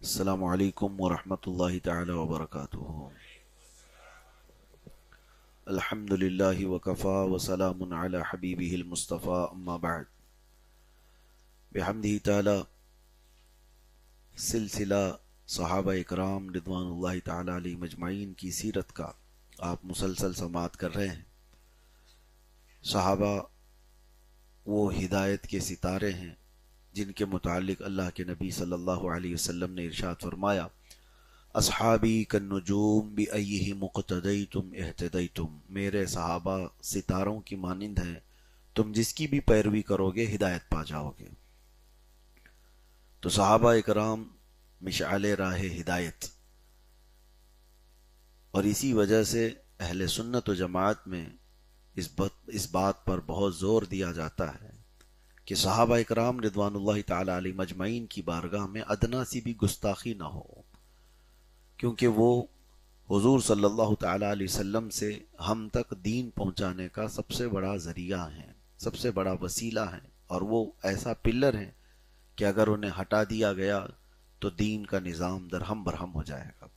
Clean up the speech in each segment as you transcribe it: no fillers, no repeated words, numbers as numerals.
السلام علیکم ورحمۃ اللہ تعالی وبرکاتہ۔ الحمد للہ وکفا وسلام علی حبیبہ المصطفیٰ، اما بعد۔ بحمدہ تعالی سلسلہ صحابہ اکرام رضوان اللہ تعالی علیہ مجمعین کی سیرت کا آپ مسلسل سماعت کر رہے ہیں۔ صحابہ وہ ہدایت کے ستارے ہیں جن کے متعلق اللہ کے نبی صلی اللہ علیہ وسلم نے ارشاد فرمایا، اصحابی کالنجوم بأیہم اقتدیتم اہتدیتم، میرے صحابہ ستاروں کی مانند ہیں، تم جس کی بھی پیروی کرو گے ہدایت پا جاؤ گے۔ تو صحابہ اکرام مشعل راہ ہدایت، اور اسی وجہ سے اہل سنت و جماعت میں اس بات پر بہت زور دیا جاتا ہے کہ صحابہ اکرام رضوان اللہ تعالی علیہ مجمعین کی بارگاہ میں ادنا سی بھی گستاخی نہ ہو، کیونکہ وہ حضور صلی اللہ تعالی علیہ وسلم سے ہم تک دین پہنچانے کا سب سے بڑا ذریعہ ہیں، سب سے بڑا وسیلہ ہیں، اور وہ ایسا پلر ہیں کہ اگر انہیں ہٹا دیا گیا تو دین کا نظام درہم برہم ہو جائے گا۔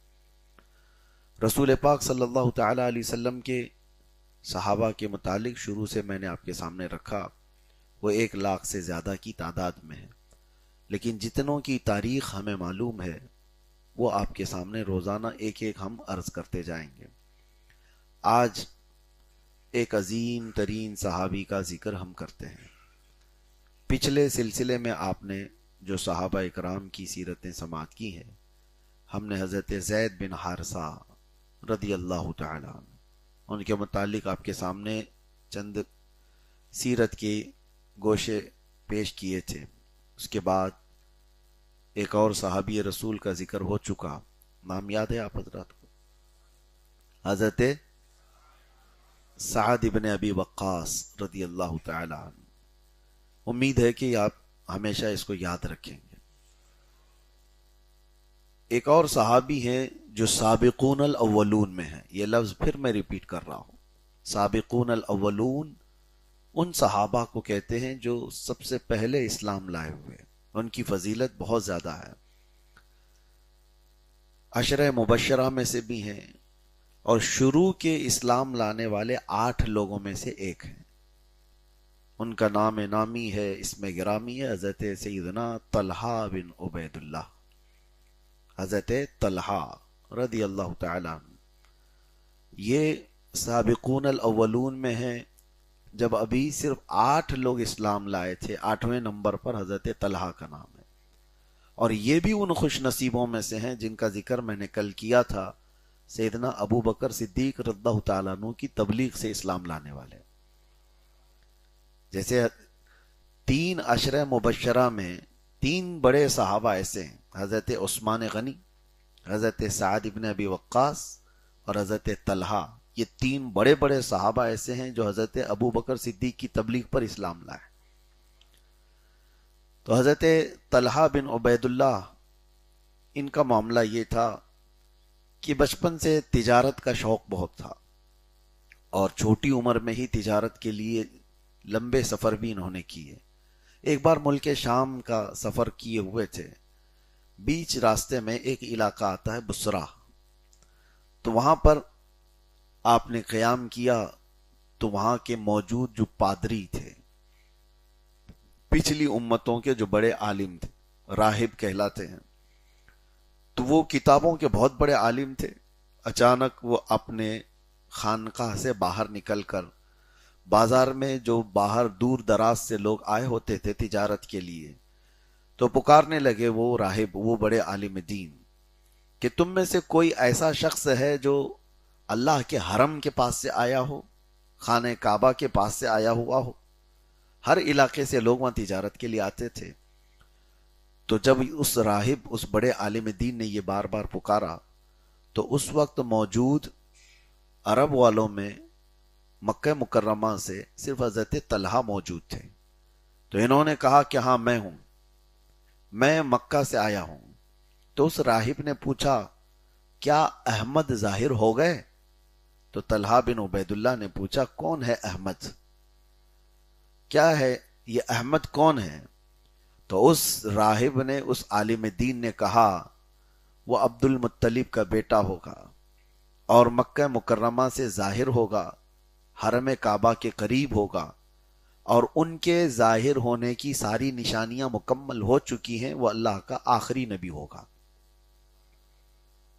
رسول پاک صلی اللہ تعالی علیہ وسلم کے صحابہ کے متعلق شروع سے میں نے آپ کے سامنے رکھا، وہ 1,00,000 سے زیادہ کی تعداد میں ہے، لیکن جتنوں کی تاریخ ہمیں معلوم ہے وہ آپ کے سامنے روزانہ ایک ایک ہم عرض کرتے جائیں گے۔ آج ایک عظیم ترین صحابی کا ذکر ہم کرتے ہیں۔ پچھلے سلسلے میں آپ نے جو صحابہ اکرام کی سیرتیں سماعت کی ہیں، ہم نے حضرت زید بن حارثہ رضی اللہ تعالی عنہ ان کے متعلق آپ کے سامنے چند سیرت کے گوشے پیش کیے تھے۔ اس کے بعد ایک اور صحابی رسول کا ذکر ہو چکا، نام یاد ہے آپ حضرات کو؟ حضرت سعد بن ابی وقاص رضی اللہ تعالی عنہ۔ امید ہے کہ آپ ہمیشہ اس کو یاد رکھیں گے۔ ایک اور صحابی ہیں جو سابقون الاولون میں ہیں، یہ لفظ پھر میں ریپیٹ کر رہا ہوں، سابقون الاولون ان صحابہ کو کہتے ہیں جو سب سے پہلے اسلام لائے ہوئے، ان کی فضیلت بہت زیادہ ہے، عشرہ مبشرہ میں سے بھی ہیں، اور شروع کے اسلام لانے والے 8 لوگوں میں سے ایک ہیں۔ ان کا نام نامی ہے، اسم گرامی ہے حضرت سیدنا طلحہ بن عبید اللہ، حضرت طلحہ رضی اللہ تعالی عنہ۔ یہ سابقون الاولون میں ہیں، جب ابھی صرف 8 لوگ اسلام لائے تھے، 8ویں نمبر پر حضرت طلحہ کا نام ہے، اور یہ بھی ان خوش نصیبوں میں سے ہیں جن کا ذکر میں نے کل کیا تھا، سیدنا ابو بکر صدیق رضی اللہ تعالیٰ عنہ کی تبلیغ سے اسلام لانے والے۔ جیسے 3 عشرہ مبشرہ میں 3 بڑے صحابہ ایسے ہیں، حضرت عثمان غنی، حضرت سعد بن ابی وقاص اور حضرت طلحہ۔ یہ 3 بڑے بڑے صحابہ ایسے ہیں جو حضرت ابو بکر صدیق کی تبلیغ پر اسلام لائے۔ تو حضرت طلحہ بن عبید اللہ، ان کا معاملہ یہ تھا کہ بچپن سے تجارت کا شوق بہت تھا، اور چھوٹی عمر میں ہی تجارت کے لیے لمبے سفر بھی انہوں نے کیے۔ ایک بار ملک شام کا سفر کیے ہوئے تھے، بیچ راستے میں ایک علاقہ آتا ہے بصرہ، تو وہاں پر آپ نے قیام کیا، تو وہاں کے موجود جو پادری تھے، پچھلی امتوں کے جو بڑے عالم تھے، راہب کہلاتے ہیں، تو وہ کتابوں کے بہت بڑے عالم تھے۔ اچانک وہ اپنے خانقاہ سے باہر نکل کر بازار میں جو باہر دور دراز سے لوگ آئے ہوتے تھے تجارت کے لیے، تو پکارنے لگے وہ راہب، وہ بڑے عالم دین، کہ تم میں سے کوئی ایسا شخص ہے جو اللہ کے حرم کے پاس سے آیا ہو، خانہ کعبہ کے پاس سے آیا ہوا ہو؟ ہر علاقے سے لوگ وہاں تجارت کے لیے آتے تھے۔ تو جب اس راہب، اس بڑے عالم دین نے یہ بار بار پکارا، تو اس وقت موجود عرب والوں میں مکہ مکرمہ سے صرف حضرت طلحہ موجود تھے۔ تو انہوں نے کہا کہ ہاں میں ہوں، میں مکہ سے آیا ہوں۔ تو اس راہب نے پوچھا کیا احمد ظاہر ہو گئے؟ تو طلحہ بن عبید اللہ نے پوچھا کون ہے احمد؟ کیا ہے یہ احمد کون ہے؟ تو اس راہب نے، اس عالم دین نے کہا وہ عبد المطلب کا بیٹا ہوگا اور مکہ مکرمہ سے ظاہر ہوگا، حرم کعبہ کے قریب ہوگا، اور ان کے ظاہر ہونے کی ساری نشانیاں مکمل ہو چکی ہیں، وہ اللہ کا آخری نبی ہوگا۔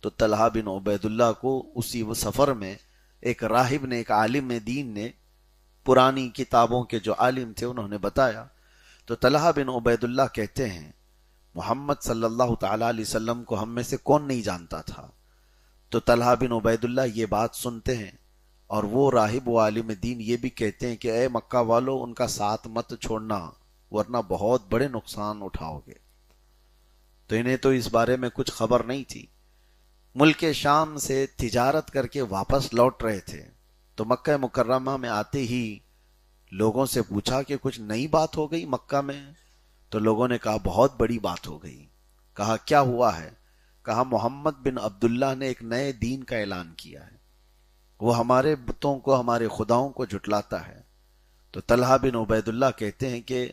تو طلحہ بن عبید اللہ کو اسی وہ سفر میں ایک راہب نے، ایک عالم دین نے، پرانی کتابوں کے جو عالم تھے انہوں نے بتایا۔ تو طلحہ بن عبید اللہ کہتے ہیں محمد صلی اللہ تعالی علیہ وسلم کو ہم میں سے کون نہیں جانتا تھا؟ تو طلحہ بن عبید اللہ یہ بات سنتے ہیں، اور وہ راہب و عالم دین یہ بھی کہتے ہیں کہ اے مکہ والو، ان کا ساتھ مت چھوڑنا ورنہ بہت بڑے نقصان اٹھاؤ گے۔ تو انہیں تو اس بارے میں کچھ خبر نہیں تھی، ملک شام سے تجارت کر کے واپس لوٹ رہے تھے۔ تو مکہ مکرمہ میں آتے ہی لوگوں سے پوچھا کہ کچھ نئی بات ہو گئی مکہ میں؟ تو لوگوں نے کہا بہت بڑی بات ہو گئی۔ کہا کیا ہوا ہے؟ کہا محمد بن عبداللہ نے ایک نئے دین کا اعلان کیا ہے، وہ ہمارے بتوں کو، ہمارے خداؤں کو جھٹلاتا ہے۔ تو طلحہ بن عبید اللہ کہتے ہیں کہ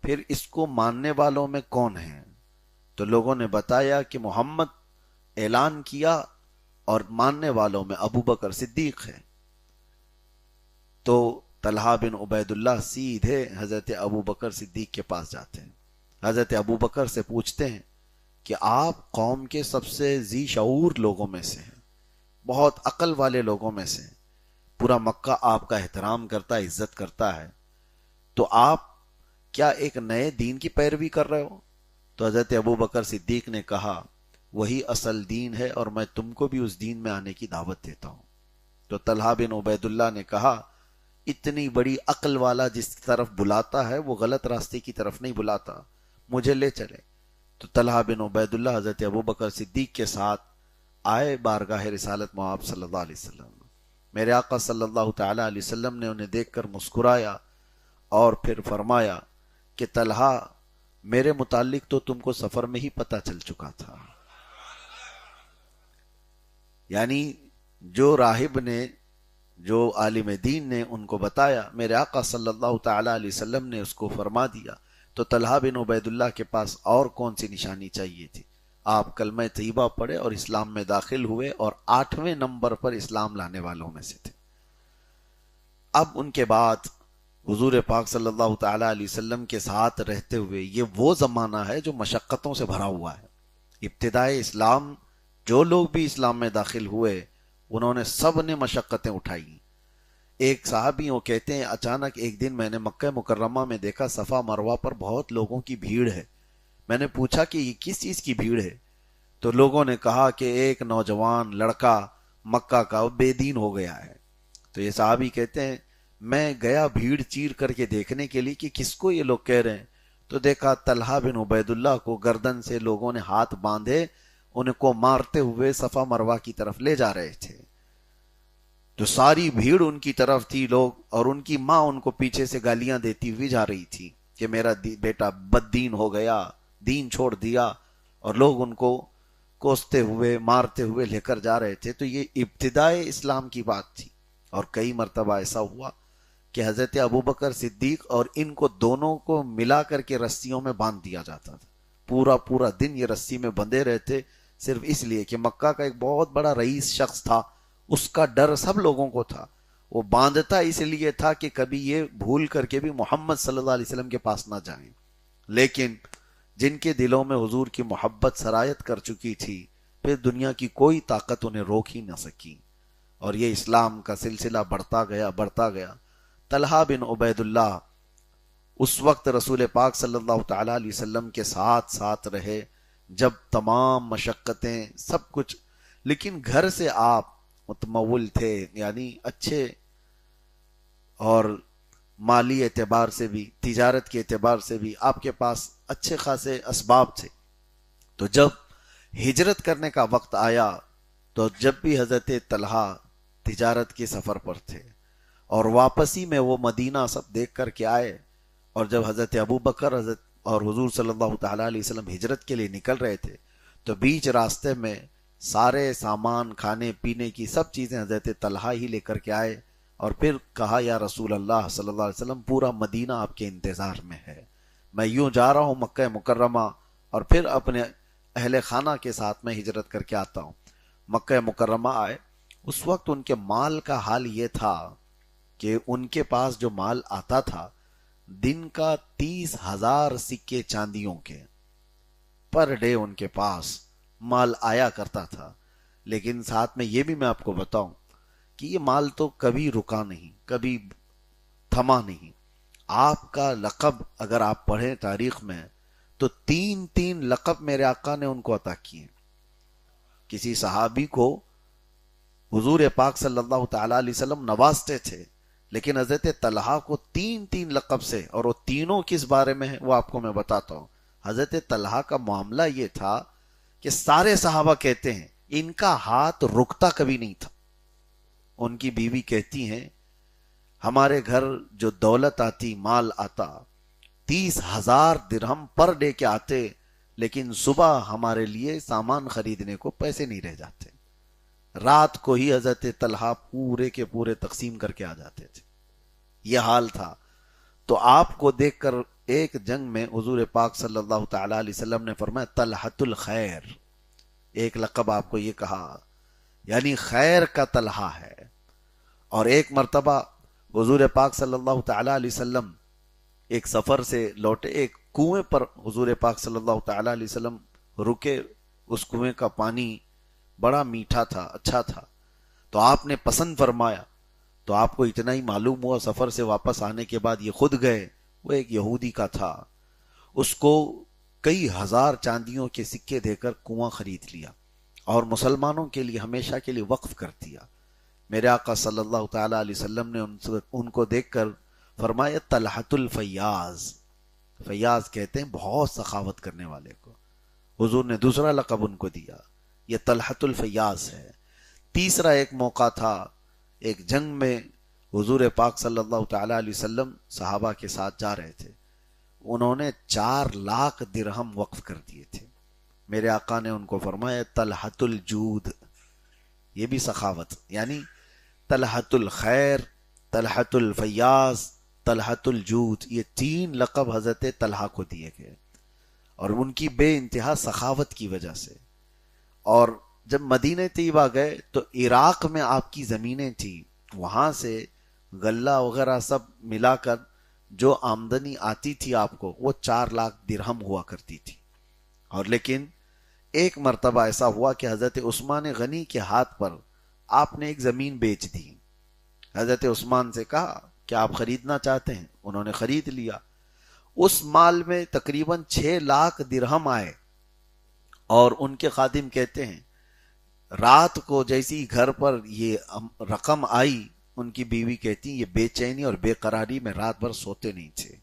پھر اس کو ماننے والوں میں کون ہیں؟ تو لوگوں نے بتایا کہ محمد اعلان کیا اور ماننے والوں میں ابو بکر صدیق ہے۔ تو طلحہ بن عبید اللہ سیدھے حضرت ابو بکر صدیق کے پاس جاتے ہیں، حضرت ابو بکر سے پوچھتے ہیں کہ آپ قوم کے سب سے ذی شعور لوگوں میں سے ہیں، بہت عقل والے لوگوں میں سے ہیں، پورا مکہ آپ کا احترام کرتا ہے، عزت کرتا ہے، تو آپ کیا ایک نئے دین کی پیروی کر رہے ہو؟ تو حضرت ابو بکر صدیق نے کہا وہی اصل دین ہے اور میں تم کو بھی اس دین میں آنے کی دعوت دیتا ہوں۔ تو طلحہ بن عبید اللہ نے کہا اتنی بڑی عقل والا جس طرف بلاتا ہے وہ غلط راستے کی طرف نہیں بلاتا، مجھے لے چلے۔ تو طلحہ بن عبید اللہ حضرت ابو بکر صدیق کے ساتھ آئے بارگاہ رسالت مآب صلی اللہ علیہ وسلم۔ میرے آقا صلی اللہ تعالی علیہ وسلم نے انہیں دیکھ کر مسکرایا اور پھر فرمایا کہ طلحہ، میرے متعلق تو تم کو سفر میں ہی پتہ چل چکا تھا۔ یعنی جو راہب نے، جو عالم دین نے ان کو بتایا، میرے آقا صلی اللہ تعالی علیہ وسلم نے اس کو فرما دیا۔ تو طلحہ بن عبید اللہ کے پاس اور کون سی نشانی چاہیے تھی؟ آپ کلمہ طیبہ پڑھے اور اسلام میں داخل ہوئے اور 8ویں نمبر پر اسلام لانے والوں میں سے تھے۔ اب ان کے بعد حضور پاک صلی اللہ تعالی علیہ وسلم کے ساتھ رہتے ہوئے یہ وہ زمانہ ہے جو مشقتوں سے بھرا ہوا ہے۔ ابتدائے اسلام جو لوگ بھی اسلام میں داخل ہوئے انہوں نے سب نے مشقتیں اٹھائی۔ ایک صحابی وہ کہتے ہیں اچانک ایک دن میں نے مکہ مکرمہ میں دیکھا صفا مروہ پر بہت لوگوں کی بھیڑ ہے۔ میں نے پوچھا کہ یہ کس چیز کی بھیڑ ہے؟ تو لوگوں نے کہا کہ ایک نوجوان لڑکا مکہ کا بے دین ہو گیا ہے۔ تو یہ صحابی کہتے ہیں میں گیا بھیڑ چیر کر کے دیکھنے کے لیے کہ کس کو یہ لوگ کہہ رہے ہیں، تو دیکھا طلحہ بن عبید اللہ کو گردن سے لوگوں نے ہاتھ باندھے ان کو مارتے ہوئے صفا مروہ کی طرف لے جا رہے تھے۔ تو ساری بھیڑ ان کی طرف تھی، لوگ، اور ان کی ماں ان کو پیچھے سے گالیاں دیتی ہوئی جا رہی تھی کہ میرا بیٹا بد دین ہو گیا، دین چھوڑ دیا، اور لوگ ان کو کوستے ہوئے مارتے ہوئے لے کر جا رہے تھے۔ تو یہ ابتدائے اسلام کی بات تھی، اور کئی مرتبہ ایسا ہوا کہ حضرت ابوبکر صدیق اور ان کو دونوں کو ملا کر کے رسیوں میں باندھ دیا جاتا تھا۔ پورا دن یہ رسی میں بندھے رہتے، صرف اس لیے کہ مکہ کا ایک بہت بڑا رئیس شخص تھا، اس کا ڈر سب لوگوں کو تھا۔ وہ باندھتا اس لیے تھا کہ کبھی یہ بھول کر کے بھی محمد صلی اللہ علیہ وسلم کے پاس نہ جائیں، لیکن جن کے دلوں میں حضور کی محبت سرایت کر چکی تھی، پھر دنیا کی کوئی طاقت انہیں روک ہی نہ سکی، اور یہ اسلام کا سلسلہ بڑھتا گیا۔ طلحہ بن عبید اللہ اس وقت رسول پاک صلی اللہ تعالی علیہ وسلم کے ساتھ رہے جب تمام مشقتیں سب کچھ، لیکن گھر سے آپ متمول تھے، یعنی اچھے، اور مالی اعتبار سے بھی، تجارت کے اعتبار سے بھی آپ کے پاس اچھے خاصے اسباب تھے۔ تو جب ہجرت کرنے کا وقت آیا تو جب بھی حضرت طلحہ تجارت کے سفر پر تھے اور واپسی میں وہ مدینہ سب دیکھ کر کے آئے، اور جب حضرت ابوبکر اور حضور صلی اللہ تعالی علیہ وسلم ہجرت کے لیے نکل رہے تھے تو بیچ راستے میں سارے سامان، کھانے پینے کی سب چیزیں حضرت طلحہ ہی لے کر کے آئے، اور پھر کہا یا رسول اللہ صلی اللہ علیہ وسلم پورا مدینہ آپ کے انتظار میں ہے، میں یوں جا رہا ہوں مکہ مکرمہ، اور پھر اپنے اہل خانہ کے ساتھ میں ہجرت کر کے آتا ہوں، مکہ مکرمہ آئے، اس وقت ان کے مال کا حال یہ تھا کہ ان کے پاس جو مال آتا تھا دن کا 30,000 سکے چاندیوں کے پر ڈے ان کے پاس مال آیا کرتا تھا۔ لیکن ساتھ میں یہ بھی میں آپ کو بتاؤں کہ یہ مال تو کبھی رکا نہیں، کبھی تھما نہیں۔ آپ کا لقب اگر آپ پڑھیں تاریخ میں تو 3 لقب میرے آقا نے ان کو عطا کیے۔ کسی صحابی کو حضور پاک صلی اللہ تعالی علیہ وسلم نوازتے تھے، لیکن حضرت طلحہ کو 3 لقب سے، اور وہ تینوں کس بارے میں ہیں وہ آپ کو میں بتاتا ہوں۔ حضرت طلحہ کا معاملہ یہ تھا کہ سارے صحابہ کہتے ہیں ان کا ہاتھ رکتا کبھی نہیں تھا۔ ان کی بیوی کہتی ہیں ہمارے گھر جو دولت آتی، مال آتا، 30,000 درہم پر ڈے کے آتے، لیکن صبح ہمارے لیے سامان خریدنے کو پیسے نہیں رہ جاتے۔ رات کو ہی حضرت طلحہ پورے کے پورے تقسیم کر کے آ جاتے تھے۔ یہ حال تھا۔ تو آپ کو دیکھ کر ایک جنگ میں حضور پاک صلی اللہ تعالی علیہ وسلم نے فرمایا طلحۃ الخیر، ایک لقب آپ کو یہ کہا، یعنی خیر کا طلحہ ہے۔ اور ایک مرتبہ حضور پاک صلی اللہ تعالی علیہ وسلم ایک سفر سے لوٹے، ایک کنویں پر حضور پاک صلی اللہ تعالی علیہ وسلم رکے، اس کنویں کا پانی بڑا میٹھا تھا، اچھا تھا، تو آپ نے پسند فرمایا۔ تو آپ کو اتنا ہی معلوم ہوا، سفر سے واپس آنے کے بعد یہ خود گئے، وہ ایک یہودی کا تھا، اس کو کئی ہزار چاندیوں کے سکے دے کر کنواں خرید لیا اور مسلمانوں کے لیے ہمیشہ کے لیے وقف کر دیا۔ میرے آقا صلی اللہ تعالی علیہ وسلم نے ان کو دیکھ کر فرمایا طلحۃ الفیاض، فیاض کہتے ہیں بہت سخاوت کرنے والے کو۔ حضور نے دوسرا لقب ان کو دیا، یہ طلحۃ الفیاض ہے۔ تیسرا ایک موقع تھا، ایک جنگ میں حضور پاک صلی اللہ تعالی علیہ وسلم صحابہ کے ساتھ جا رہے تھے، انہوں نے 4 لاکھ درہم وقف کر دیے تھے۔ میرے آقا نے ان کو فرمایا طلحۃ الجود، یہ بھی سخاوت، یعنی طلحۃ الخیر، طلحۃ الفیاض، طلحۃ الجود، یہ 3 لقب حضرت طلحہ کو دیے گئے، اور ان کی بے انتہا سخاوت کی وجہ سے۔ اور جب مدینہ طیبہ گئے تو عراق میں آپ کی زمینیں تھیں، وہاں سے غلہ وغیرہ سب ملا کر جو آمدنی آتی تھی آپ کو وہ 4 لاکھ درہم ہوا کرتی تھی۔ اور لیکن ایک مرتبہ ایسا ہوا کہ حضرت عثمان غنی کے ہاتھ پر آپ نے ایک زمین بیچ دی۔ حضرت عثمان سے کہا کہ آپ خریدنا چاہتے ہیں، انہوں نے خرید لیا۔ اس مال میں تقریباً 6 لاکھ درہم آئے، اور ان کے خادم کہتے ہیں رات کو جیسی گھر پر یہ رقم آئی، ان کی بیوی کہتی یہ بے چینی اور بے قراری میں رات بھر سوتے نہیں تھے،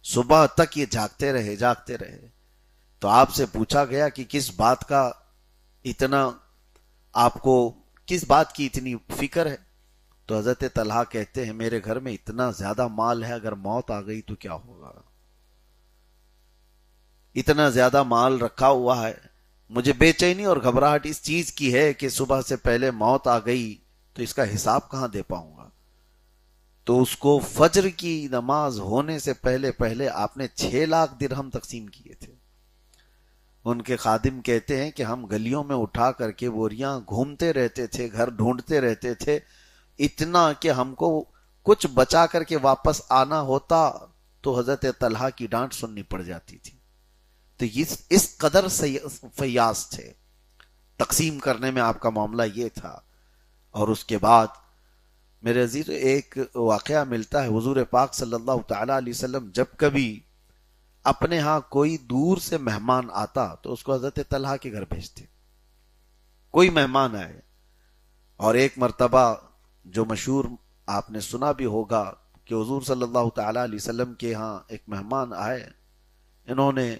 صبح تک یہ جاگتے رہے۔ تو آپ سے پوچھا گیا کہ کس بات کا اتنا، آپ کو کس بات کی اتنی فکر ہے؟ تو حضرت طلحہ کہتے ہیں میرے گھر میں اتنا زیادہ مال ہے، اگر موت آ گئی تو کیا ہوگا؟ اتنا زیادہ مال رکھا ہوا ہے، مجھے بے چینی اور گھبراہٹ اس چیز کی ہے کہ صبح سے پہلے موت آ گئی تو اس کا حساب کہاں دے پاؤں گا؟ تو اس کو فجر کی نماز ہونے سے پہلے آپ نے 6 لاکھ درہم تقسیم کیے تھے۔ ان کے خادم کہتے ہیں کہ ہم گلیوں میں اٹھا کر کے بوریاں گھومتے رہتے تھے، گھر ڈھونڈتے رہتے تھے، اتنا کہ ہم کو کچھ بچا کر کے واپس آنا ہوتا تو حضرت طلحہ کی ڈانٹ سننی پڑ جاتی تھی۔ تو اس قدر فیاض تھے، تقسیم کرنے میں آپ کا معاملہ یہ تھا۔ اور اس کے بعد میرے عزیز ایک واقعہ ملتا ہے، حضور پاک صلی اللہ تعالی علیہ وسلم جب کبھی اپنے ہاں کوئی دور سے مہمان آتا تو اس کو حضرت طلحہ کے گھر بھیجتے، کوئی مہمان آئے۔ اور ایک مرتبہ جو مشہور آپ نے سنا بھی ہوگا کہ حضور صلی اللہ تعالی علیہ وسلم کے ہاں ایک مہمان آئے، انہوں نے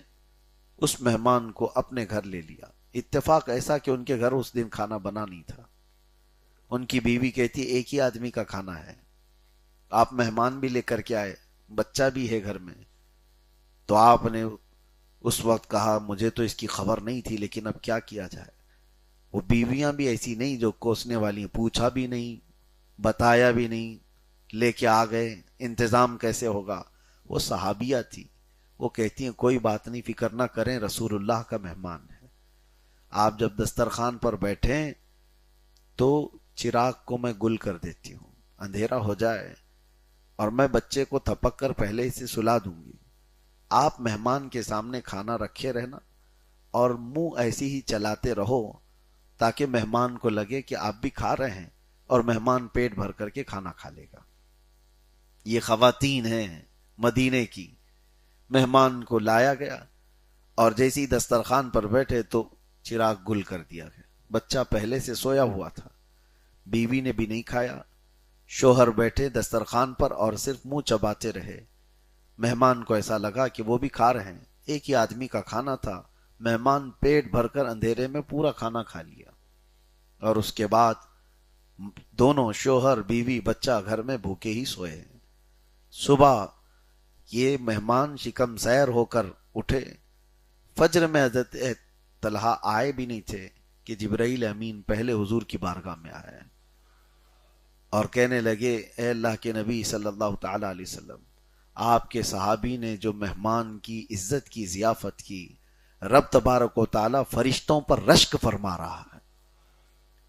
اس مہمان کو اپنے گھر لے لیا۔ اتفاق ایسا کہ ان کے گھر اس دن کھانا بنا نہیں تھا۔ ان کی بیوی کہتی ایک ہی آدمی کا کھانا ہے، آپ مہمان بھی لے کر کے آئے، بچہ بھی ہے گھر میں۔ تو آپ نے اس وقت کہا مجھے تو اس کی خبر نہیں تھی، لیکن اب کیا کیا جائے؟ وہ بیویاں بھی ایسی نہیں جو کوسنے والی، پوچھا بھی نہیں، بتایا بھی نہیں، لے کے آ گئے، انتظام کیسے ہوگا؟ وہ صحابیہ تھی، وہ کہتی ہیں کوئی بات نہیں، فکر نہ کریں، رسول اللہ کا مہمان ہے۔ آپ جب دسترخوان پر بیٹھیں تو چراغ کو میں گل کر دیتی ہوں، اندھیرا ہو جائے اور میں بچے کو تھپک کر پہلے ہی سے سلا دوں گی، آپ مہمان کے سامنے کھانا رکھے رہنا اور منہ ایسی ہی چلاتے رہو تاکہ مہمان کو لگے کہ آپ بھی کھا رہے ہیں اور مہمان پیٹ بھر کر کے کھانا کھا لے گا۔ یہ خواتین ہیں مدینے کی، مہمان کو لایا گیا اور جیسے ہی دسترخوان پر بیٹھے تو چراغ گل کر دیا گیا۔ بچہ پہلے سے سویا ہوا تھا، بیوی نے بھی نہیں کھایا، شوہر بیٹھے دسترخوان پر اور صرف منہ چباتے رہے۔ مہمان کو ایسا لگا کہ وہ بھی کھا رہے ہیں، ایک ہی آدمی کا کھانا تھا، مہمان پیٹ بھر کر اندھیرے میں پورا کھانا کھا لیا، اور اس کے بعد دونوں شوہر بیوی بچہ گھر میں بھوکے ہی سوئے ہیں۔ صبح یہ مہمان شکم سیر ہو کر اٹھے، فجر میں حضرت طلحہ آئے بھی نہیں تھے کہ جبرائیل امین پہلے حضور کی بارگاہ میں آئے اور کہنے لگے اے اللہ کے نبی صلی اللہ تعالی علیہ وسلم، آپ کے صحابی نے جو مہمان کی عزت کی ضیافت کی، رب تبارک و تعالی فرشتوں پر رشک فرما رہا ہے،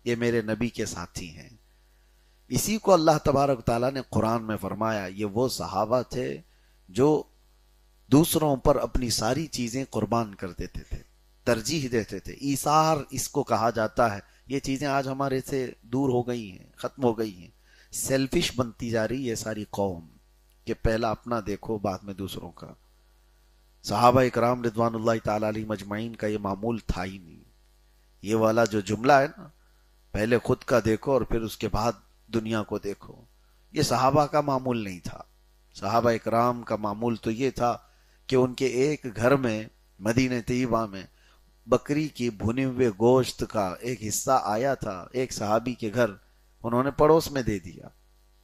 یہ میرے نبی کے ساتھی ہیں۔ اسی کو اللہ تبارک و تعالی نے قرآن میں فرمایا، یہ وہ صحابہ تھے جو دوسروں پر اپنی ساری چیزیں قربان کر دیتے تھے، ترجیح دیتے تھے۔ ایثار اس کو کہا جاتا ہے۔ یہ چیزیں آج ہمارے سے دور ہو گئی ہیں، ختم ہو گئی ہیں، سیلفش بنتی جا رہی ہے ساری قوم کہ پہلا اپنا دیکھو بعد میں دوسروں کا۔ صحابہ اکرام رضوان اللہ تعالی علیہ مجمعین کا یہ معمول تھا ہی نہیں۔ یہ والا جو جملہ ہے نا، پہلے خود کا دیکھو اور پھر اس کے بعد دنیا کو دیکھو، یہ صحابہ کا معمول نہیں تھا۔ صحابہ اکرام کا معمول تو یہ تھا کہ ان کے ایک گھر میں مدینہ طیبہ میں بکری کی بھنے ہوئے گوشت کا ایک حصہ آیا تھا ایک صحابی کے گھر، انہوں نے پڑوس میں دے دیا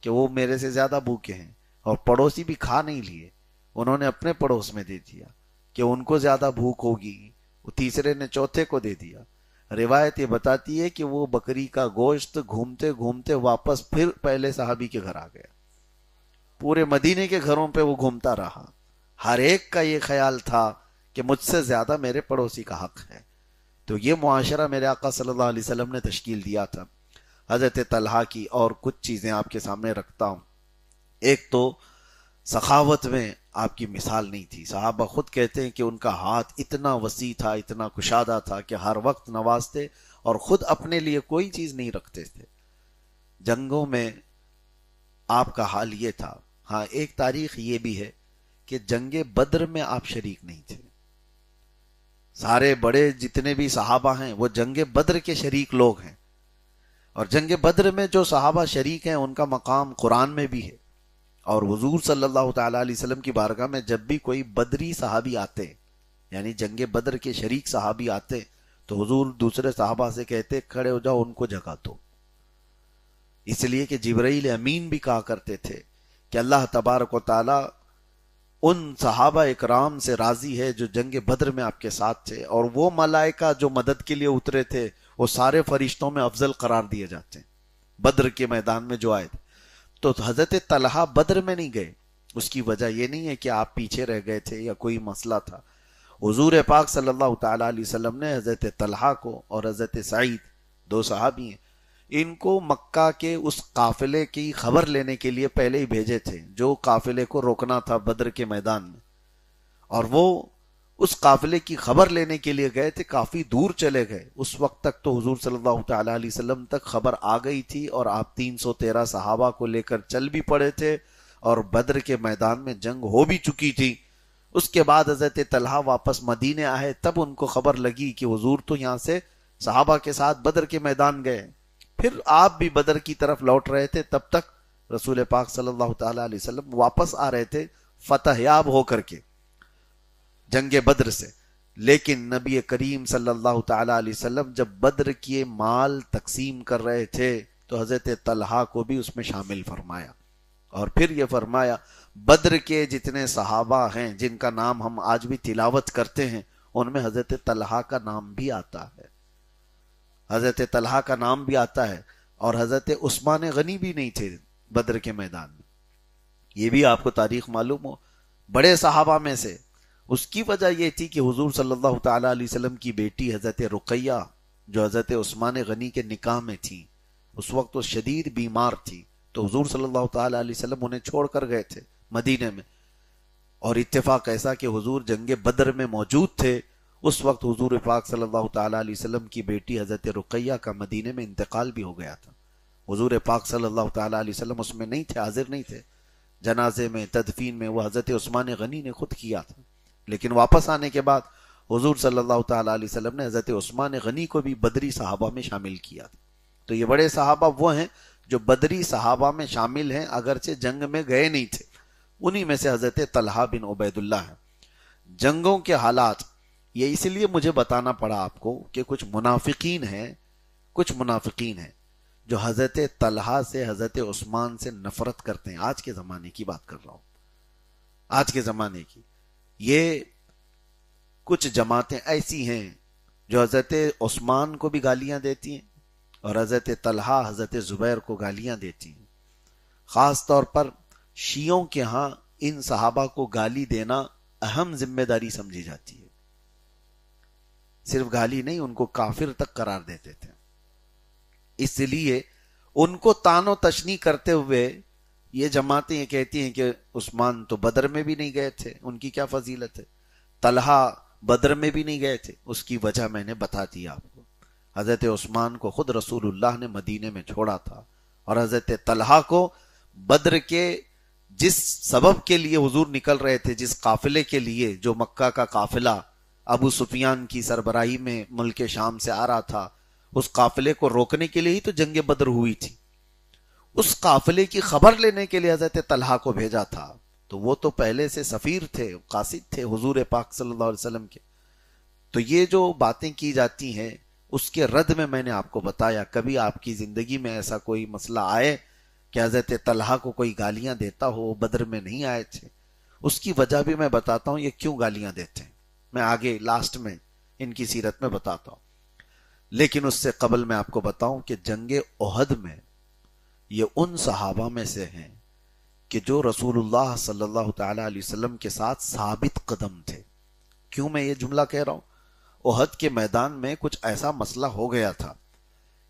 کہ وہ میرے سے زیادہ بھوکے ہیں، اور پڑوسی بھی کھا نہیں لیے، انہوں نے اپنے پڑوس میں دے دیا کہ ان کو زیادہ بھوک ہوگی، وہ تیسرے نے چوتھے کو دے دیا۔ روایت یہ بتاتی ہے کہ وہ بکری کا گوشت گھومتے گھومتے واپس پھر پہلے صحابی کے گھر آ گیا، پورے مدینے کے گھروں پہ وہ گھومتا رہا، ہر ایک کا یہ خیال تھا کہ مجھ سے زیادہ میرے پڑوسی کا حق ہے۔ تو یہ معاشرہ میرے آقا صلی اللہ علیہ وسلم نے تشکیل دیا تھا۔ حضرت طلحہ کی اور کچھ چیزیں آپ کے سامنے رکھتا ہوں۔ ایک تو سخاوت میں آپ کی مثال نہیں تھی، صحابہ خود کہتے ہیں کہ ان کا ہاتھ اتنا وسیع تھا، اتنا کشادہ تھا کہ ہر وقت نوازتے اور خود اپنے لیے کوئی چیز نہیں رکھتے تھے۔ جنگوں میں آپ کا حال یہ تھا۔ ہاں، ایک تاریخ یہ بھی ہے کہ جنگ بدر میں آپ شریک نہیں تھے۔ سارے بڑے جتنے بھی صحابہ ہیں وہ جنگ بدر کے شریک لوگ ہیں، اور جنگ بدر میں جو صحابہ شریک ہیں ان کا مقام قرآن میں بھی ہے، اور حضور صلی اللہ تعالی علیہ وسلم کی بارگاہ میں جب بھی کوئی بدری صحابی آتے، یعنی جنگ بدر کے شریک صحابی آتے، تو حضور دوسرے صحابہ سے کہتے کھڑے ہو جاؤ، ان کو جگہ دو، اس لیے کہ جبرائیل امین بھی کہا کرتے تھے کہ اللہ تبارک و تعالی ان صحابہ اکرام سے راضی ہے جو جنگ بدر میں آپ کے ساتھ تھے، اور وہ ملائکہ جو مدد کے لیے اترے تھے وہ سارے فرشتوں میں افضل قرار دیے جاتے ہیں بدر کے میدان میں جو آئے تھے۔ تو حضرت طلحہ بدر میں نہیں گئے، اس کی وجہ یہ نہیں ہے کہ آپ پیچھے رہ گئے تھے یا کوئی مسئلہ تھا۔ حضور پاک صلی اللہ تعالی علیہ وسلم نے حضرت طلحہ کو اور حضرت سعید، دو صحابی ہیں، ان کو مکہ کے اس قافلے کی خبر لینے کے لیے پہلے ہی بھیجے تھے جو قافلے کو روکنا تھا بدر کے میدان میں، اور وہ اس قافلے کی خبر لینے کے لیے گئے تھے، کافی دور چلے گئے۔ اس وقت تک تو حضور صلی اللہ تعالی علیہ وسلم تک خبر آ گئی تھی اور آپ 313 صحابہ کو لے کر چل بھی پڑے تھے، اور بدر کے میدان میں جنگ ہو بھی چکی تھی۔ اس کے بعد حضرت طلحہ واپس مدینے آئے، تب ان کو خبر لگی کہ حضور تو یہاں سے صحابہ کے ساتھ بدر کے میدان گئے، پھر آپ بھی بدر کی طرف لوٹ رہے تھے، تب تک رسول پاک صلی اللہ تعالی علیہ وسلم واپس آ رہے تھے فتح یاب ہو کر کے جنگ بدر سے۔ لیکن نبی کریم صلی اللہ تعالی علیہ وسلم جب بدر کے مال تقسیم کر رہے تھے تو حضرت طلحہ کو بھی اس میں شامل فرمایا، اور پھر یہ فرمایا بدر کے جتنے صحابہ ہیں جن کا نام ہم آج بھی تلاوت کرتے ہیں ان میں حضرت طلحہ کا نام بھی آتا ہے، حضرت طلحہ کا نام بھی آتا ہے، اور حضرت عثمان غنی بھی نہیں تھے بدر کے میدان میں، یہ بھی آپ کو تاریخ معلوم ہو۔ بڑے صحابہ میں سے اس کی وجہ یہ تھی کہ حضور صلی اللہ تعالی علیہ وسلم کی بیٹی حضرت رقیہ جو حضرت عثمان غنی کے نکاح میں تھی، اس وقت وہ شدید بیمار تھی، تو حضور صلی اللہ تعالی علیہ وسلم انہیں چھوڑ کر گئے تھے مدینے میں، اور اتفاق ایسا کہ حضور جنگ بدر میں موجود تھے، اس وقت حضور پاک صلی اللہ تعالی علیہ وسلم کی بیٹی حضرت رقیہ کا مدینے میں انتقال بھی ہو گیا تھا۔ حضور پاک صلی اللہ تعالی علیہ وسلم اس میں نہیں تھے، حاضر نہیں تھے، جنازے میں تدفین میں وہ حضرت عثمان غنی نے خود کیا تھا، لیکن واپس آنے کے بعد حضور صلی اللہ تعالی علیہ وسلم نے حضرت عثمان غنی کو بھی بدری صحابہ میں شامل کیا تھا۔ تو یہ بڑے صحابہ وہ ہیں جو بدری صحابہ میں شامل ہیں، اگرچہ جنگ میں گئے نہیں تھے، انہی میں سے حضرت طلحہ بن عبید اللہ ہے۔ جنگوں کے حالات یہ اس لیے مجھے بتانا پڑا آپ کو کہ کچھ منافقین ہیں جو حضرت طلحہ سے حضرت عثمان سے نفرت کرتے ہیں۔ آج کے زمانے کی بات کر رہا ہوں، آج کے زمانے کی۔ یہ کچھ جماعتیں ایسی ہیں جو حضرت عثمان کو بھی گالیاں دیتی ہیں اور حضرت طلحہ حضرت زبیر کو گالیاں دیتی ہیں۔ خاص طور پر شیعوں کے ہاں ان صحابہ کو گالی دینا اہم ذمہ داری سمجھی جاتی ہے، صرف گالی نہیں، ان کو کافر تک قرار دیتے تھے۔ اس لیے ان کو تان و تشنیع کرتے ہوئے یہ جماعتیں یہ کہتی ہیں کہ عثمان تو بدر میں بھی نہیں گئے تھے، ان کی کیا فضیلت ہے، طلحہ بدر میں بھی نہیں گئے تھے، اس کی وجہ میں نے بتا دی آپ کو۔ حضرت عثمان کو خود رسول اللہ نے مدینے میں چھوڑا تھا، اور حضرت طلحہ کو بدر کے جس سبب کے لیے حضور نکل رہے تھے، جس قافلے کے لیے، جو مکہ کا قافلہ ابو سفیان کی سربراہی میں ملک شام سے آ رہا تھا، اس قافلے کو روکنے کے لیے ہی تو جنگ بدر ہوئی تھی، اس قافلے کی خبر لینے کے لیے حضرت طلحہ کو بھیجا تھا۔ تو وہ تو پہلے سے سفیر تھے، قاصد تھے حضور پاک صلی اللہ علیہ وسلم کے۔ تو یہ جو باتیں کی جاتی ہیں اس کے رد میں نے آپ کو بتایا، کبھی آپ کی زندگی میں ایسا کوئی مسئلہ آئے کہ حضرت طلحہ کو کوئی گالیاں دیتا ہو، بدر میں نہیں آئے تھے، اس کی وجہ بھی میں بتاتا ہوں، یہ کیوں گالیاں دیتے ہیں، میں آگے لاسٹ میں ان کی سیرت میں بتاتا ہوں۔ لیکن اس سے قبل میں آپ کو بتاؤں کہ جنگ احد میں یہ ان صحابہ میں سے ہیں کہ جو رسول اللہ صلی اللہ تعالی علیہ وسلم کے ساتھ ثابت قدم تھے۔ کیوں میں یہ جملہ کہہ رہا ہوں؟ احد کے میدان میں کچھ ایسا مسئلہ ہو گیا تھا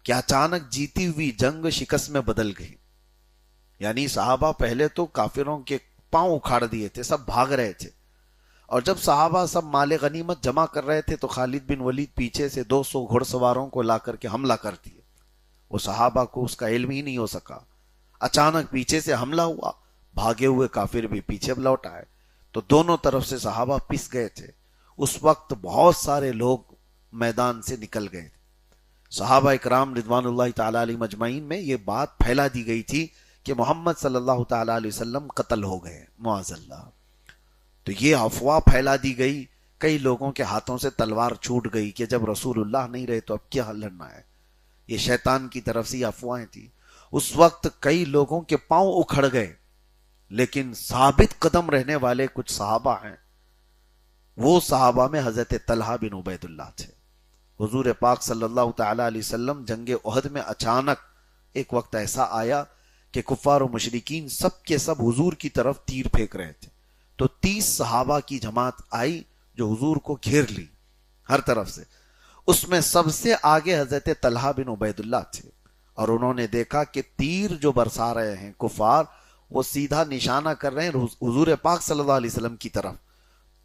کہ اچانک جیتی ہوئی جنگ شکست میں بدل گئی، یعنی صحابہ پہلے تو کافروں کے پاؤں اکھاڑ دیے تھے، سب بھاگ رہے تھے، اور جب صحابہ سب مال غنیمت جمع کر رہے تھے تو خالد بن ولید پیچھے سے 200 گھڑ سواروں کو لا کر کے حملہ کر دیے۔ وہ صحابہ کو اس کا علم ہی نہیں ہو سکا، اچانک پیچھے سے حملہ ہوا، بھاگے ہوئے کافر بھی پیچھے لوٹ آئے، تو دونوں طرف سے صحابہ پس گئے تھے۔ اس وقت بہت سارے لوگ میدان سے نکل گئے، صحابہ اکرام رضوان اللہ تعالی علیہ مجمعین میں یہ بات پھیلا دی گئی تھی کہ محمد صلی اللہ تعالی علیہ وسلم قتل ہو گئے، معاذ اللہ۔ تو یہ افواہ پھیلا دی گئی، کئی لوگوں کے ہاتھوں سے تلوار چھوٹ گئی کہ جب رسول اللہ نہیں رہے تو اب کیا لڑنا ہے، یہ شیطان کی طرف سے افواہیں تھی۔ اس وقت کئی لوگوں کے پاؤں اکھڑ گئے، لیکن ثابت قدم رہنے والے کچھ صحابہ ہیں، وہ صحابہ میں حضرت طلحہ بن عبید اللہ تھے۔ حضور پاک صلی اللہ تعالی علیہ وسلم جنگ احد میں اچانک ایک وقت ایسا آیا کہ کفار و مشرکین سب کے سب حضور کی طرف تیر پھینک رہے تھے، تو 30 صحابہ کی جماعت آئی جو حضور کو گھیر لی ہر طرف سے۔ اس میں سب سے آگے حضرت طلحہ بن عبید اللہ تھے، اور انہوں نے دیکھا کہ تیر جو برسا رہے ہیں کفار، وہ سیدھا نشانہ کر رہے ہیں حضور پاک صلی اللہ علیہ وسلم کی طرف۔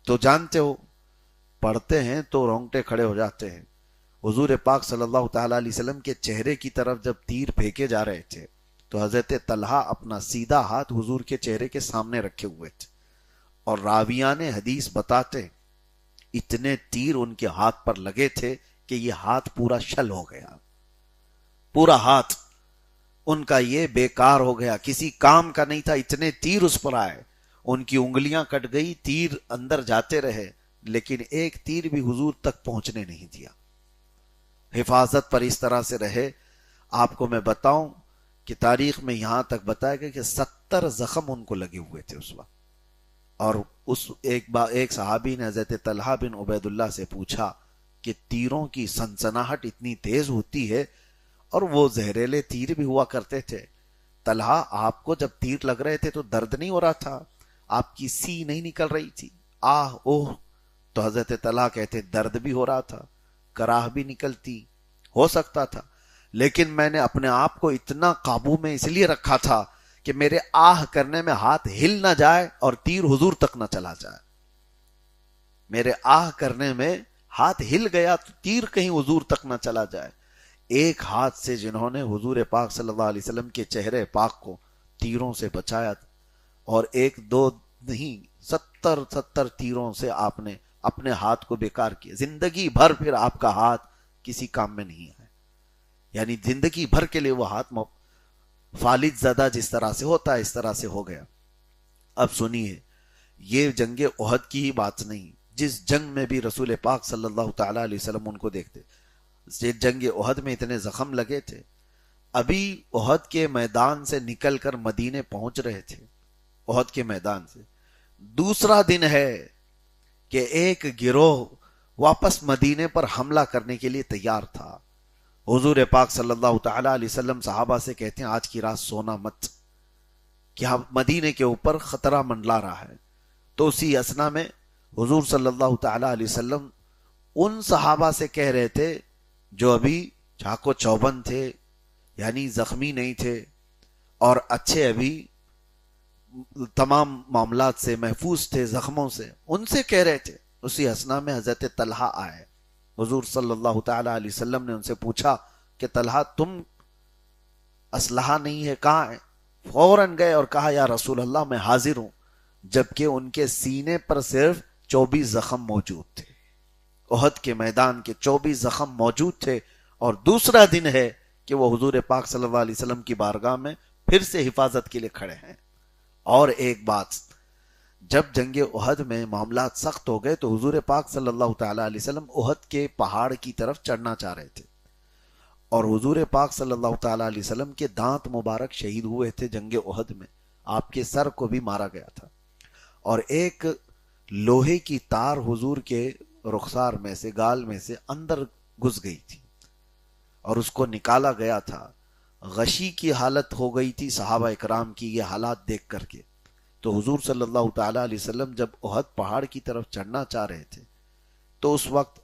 تو جانتے ہو، پڑھتے ہیں تو رونگٹے کھڑے ہو جاتے ہیں۔ حضور پاک صلی اللہ تعالی علیہ وسلم کے چہرے کی طرف جب تیر پھینکے جا رہے تھے تو حضرت طلحہ اپنا سیدھا ہاتھ حضور کے چہرے کے سامنے رکھے ہوئے تھے، اور راویان حدیث بتاتے اتنے تیر ان کے ہاتھ پر لگے تھے کہ یہ ہاتھ پورا شل ہو گیا، پورا ہاتھ ان کا یہ بیکار ہو گیا، کسی کام کا نہیں تھا، اتنے تیر اس پر آئے، ان کی انگلیاں کٹ گئی، تیر اندر جاتے رہے، لیکن ایک تیر بھی حضور تک پہنچنے نہیں دیا۔ حفاظت پر اس طرح سے رہے۔ آپ کو میں بتاؤں کہ تاریخ میں یہاں تک بتایا گیا کہ 70 زخم ان کو لگے ہوئے تھے اس وقت۔ اور اس ایک صحابی نے حضرت طلحہ بن عبید اللہ سے پوچھا کہ تیروں کی سنسناہٹ اتنی تیز ہوتی ہے، اور وہ زہریلے تیر بھی ہوا کرتے تھے، طلحہ آپ کو جب تیر لگ رہے تھے تو درد نہیں ہو رہا تھا، آپ کی سی نہیں نکل رہی تھی، آہ اوہ، تو حضرت طلحہ کہتے درد بھی ہو رہا تھا، کراہ بھی نکلتی، ہو سکتا تھا، لیکن میں نے اپنے آپ کو اتنا قابو میں اس لیے رکھا تھا کہ میرے آہ کرنے میں ہاتھ ہل نہ جائے اور تیر حضور تک نہ چلا جائے. میرے آہ کرنے میں ہاتھ ہل گیا تو تیر کہیں حضور تک نہ چلا جائے. ایک ہاتھ سے جنہوں نے حضور پاک صلی اللہ علیہ وسلم کے چہرے پاک کو تیروں سے بچایا، اور ایک دو نہیں 70 تیروں سے آپ نے اپنے ہاتھ کو بیکار کیا. زندگی بھر پھر آپ کا ہاتھ کسی کام میں نہیں آئے، یعنی زندگی بھر کے لیے وہ ہاتھ فالج زدہ جس طرح سے ہوتا ہے اس طرح سے ہو گیا. اب سنیے، یہ جنگ احد کی ہی بات نہیں، جس جنگ میں بھی رسول پاک صلی اللہ تعالی علیہ وسلم ان کو دیکھتے، جنگ احد میں اتنے زخم لگے تھے، ابھی احد کے میدان سے نکل کر مدینے پہنچ رہے تھے. احد کے میدان سے دوسرا دن ہے کہ ایک گروہ واپس مدینے پر حملہ کرنے کے لیے تیار تھا. حضور پاک صلی اللہ تعالی علیہ وسلم صحابہ سے کہتے ہیں آج کی رات سونا مت، کیا مدینے کے اوپر خطرہ منڈلا رہا ہے. تو اسی اسنا میں حضور صلی اللہ تعالی علیہ وسلم ان صحابہ سے کہہ رہے تھے جو ابھی چاقو چوبند تھے، یعنی زخمی نہیں تھے اور اچھے ابھی تمام معاملات سے محفوظ تھے، زخموں سے، ان سے کہہ رہے تھے. اسی اسنا میں حضرت طلحہ آئے. حضور صلی اللہ تعالی علیہ وسلم نے ان سے پوچھا کہ طلحہ تم اسلحہ نہیں ہے کہاں ہے؟ فوراً گئے اور کہا یا رسول اللہ میں حاضر ہوں، جبکہ ان کے سینے پر صرف 24 زخم موجود تھے. احد کے میدان کے 24 زخم موجود تھے، اور دوسرا دن ہے کہ وہ حضور پاک صلی اللہ علیہ وسلم کی بارگاہ میں پھر سے حفاظت کے لیے کھڑے ہیں. اور ایک بات، جب جنگ احد میں معاملات سخت ہو گئے تو حضور پاک صلی اللہ تعالی علیہ وسلم احد کے پہاڑ کی طرف چڑھنا چاہ رہے تھے، اور حضور پاک صلی اللہ تعالی علیہ وسلم کے دانت مبارک شہید ہوئے تھے جنگ احد میں، آپ کے سر کو بھی مارا گیا تھا، اور ایک لوہے کی تار حضور کے رخسار میں سے، گال میں سے اندر گھس گئی تھی اور اس کو نکالا گیا تھا. غشی کی حالت ہو گئی تھی صحابہ اکرام کی یہ حالات دیکھ کر کے. تو حضور صلی اللہ تعالی علیہ وسلم جب احد پہاڑ کی طرف چڑھنا چاہ رہے تھے تو اس وقت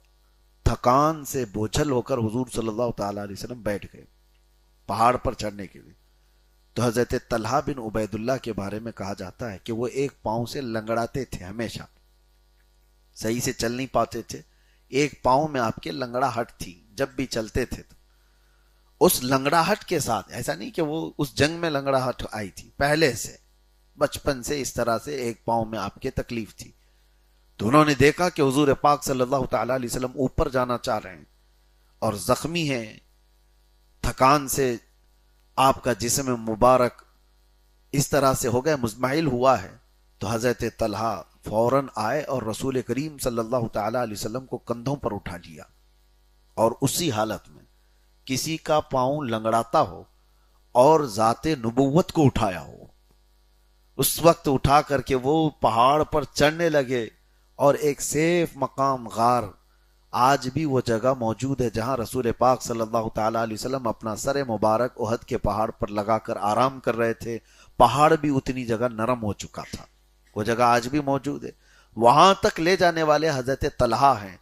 تھکان سے بوجھل ہو کر حضور صلی اللہ تعالی علیہ وسلم بیٹھ گئے پہاڑ پر چڑھنے کے لیے. تو حضرت طلحہ بن عبید اللہ کے بارے میں کہا جاتا ہے کہ وہ ایک پاؤں سے لنگڑاتے تھے، ہمیشہ صحیح سے چل نہیں پاتے تھے، ایک پاؤں میں آپ کے لنگڑاہٹ تھی جب بھی چلتے تھے. تو اس لنگڑاہٹ کے ساتھ، ایسا نہیں کہ وہ اس جنگ میں لنگڑاہٹ آئی تھی، پہلے سے بچپن سے اس طرح سے ایک پاؤں میں آپ کے تکلیف تھی. تو انہوں نے دیکھا کہ حضور پاک صلی اللہ تعالی علیہ وسلم اوپر جانا چاہ رہے ہیں اور زخمی ہیں، تھکان سے آپ کا جسم مبارک اس طرح سے ہو گیا، مزمحل ہوا ہے. تو حضرت طلحہ فوراً آئے اور رسول کریم صلی اللہ تعالی علیہ وسلم کو کندھوں پر اٹھا لیا، اور اسی حالت میں کسی کا پاؤں لنگڑاتا ہو اور ذات نبوت کو اٹھایا ہو، اس وقت اٹھا کر کے وہ پہاڑ پر چڑھنے لگے. اور ایک سیف مقام غار، آج بھی وہ جگہ موجود ہے جہاں رسول پاک صلی اللہ تعالی علیہ وسلم اپنا سر مبارک احد کے پہاڑ پر لگا کر آرام کر رہے تھے. پہاڑ بھی اتنی جگہ نرم ہو چکا تھا، وہ جگہ آج بھی موجود ہے. وہاں تک لے جانے والے حضرت طلحہ ہیں.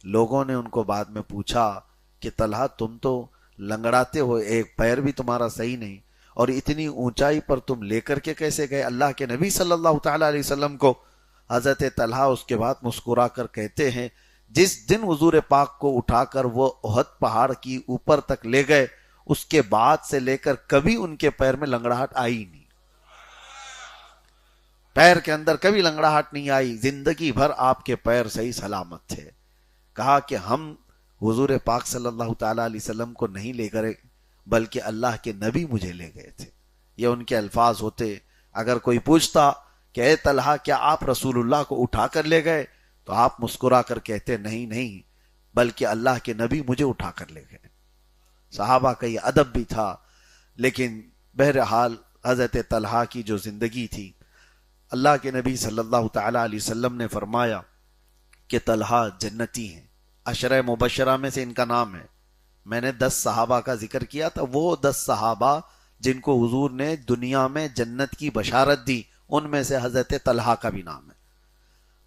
لوگوں نے ان کو بعد میں پوچھا کہ طلحہ تم تو لنگڑاتے ہو، ایک پیر بھی تمہارا صحیح نہیں، اور اتنی اونچائی پر تم لے کر کے کیسے گئے اللہ کے نبی صلی اللہ تعالی علیہ وسلم کو؟ حضرت طلحہ اس کے بعد مسکرا کر کہتے ہیں جس دن حضور پاک کو اٹھا کر وہ احد پہاڑ کی اوپر تک لے گئے، اس کے بعد سے لے کر کبھی ان کے پیر میں لنگڑاہٹ آئی نہیں، پیر کے اندر کبھی لنگڑاہٹ نہیں آئی، زندگی بھر آپ کے پیر صحیح سلامت تھے. کہا کہ ہم حضور پاک صلی اللہ تعالی علیہ وسلم کو نہیں لے گئے بلکہ اللہ کے نبی مجھے لے گئے تھے. یہ ان کے الفاظ ہوتے. اگر کوئی پوچھتا کہ اے طلحہ کیا آپ رسول اللہ کو اٹھا کر لے گئے، تو آپ مسکرا کر کہتے نہیں بلکہ اللہ کے نبی مجھے اٹھا کر لے گئے. صحابہ کا یہ ادب بھی تھا. لیکن بہرحال حضرت طلحہ کی جو زندگی تھی، اللہ کے نبی صلی اللہ تعالی علیہ وسلم نے فرمایا کہ طلحہ جنتی ہیں. عشرہ مبشرہ میں سے ان کا نام ہے. میں نے 10 صحابہ کا ذکر کیا تھا، وہ 10 صحابہ جن کو حضور نے دنیا میں جنت کی بشارت دی، ان میں سے حضرت طلحہ کا بھی نام ہے.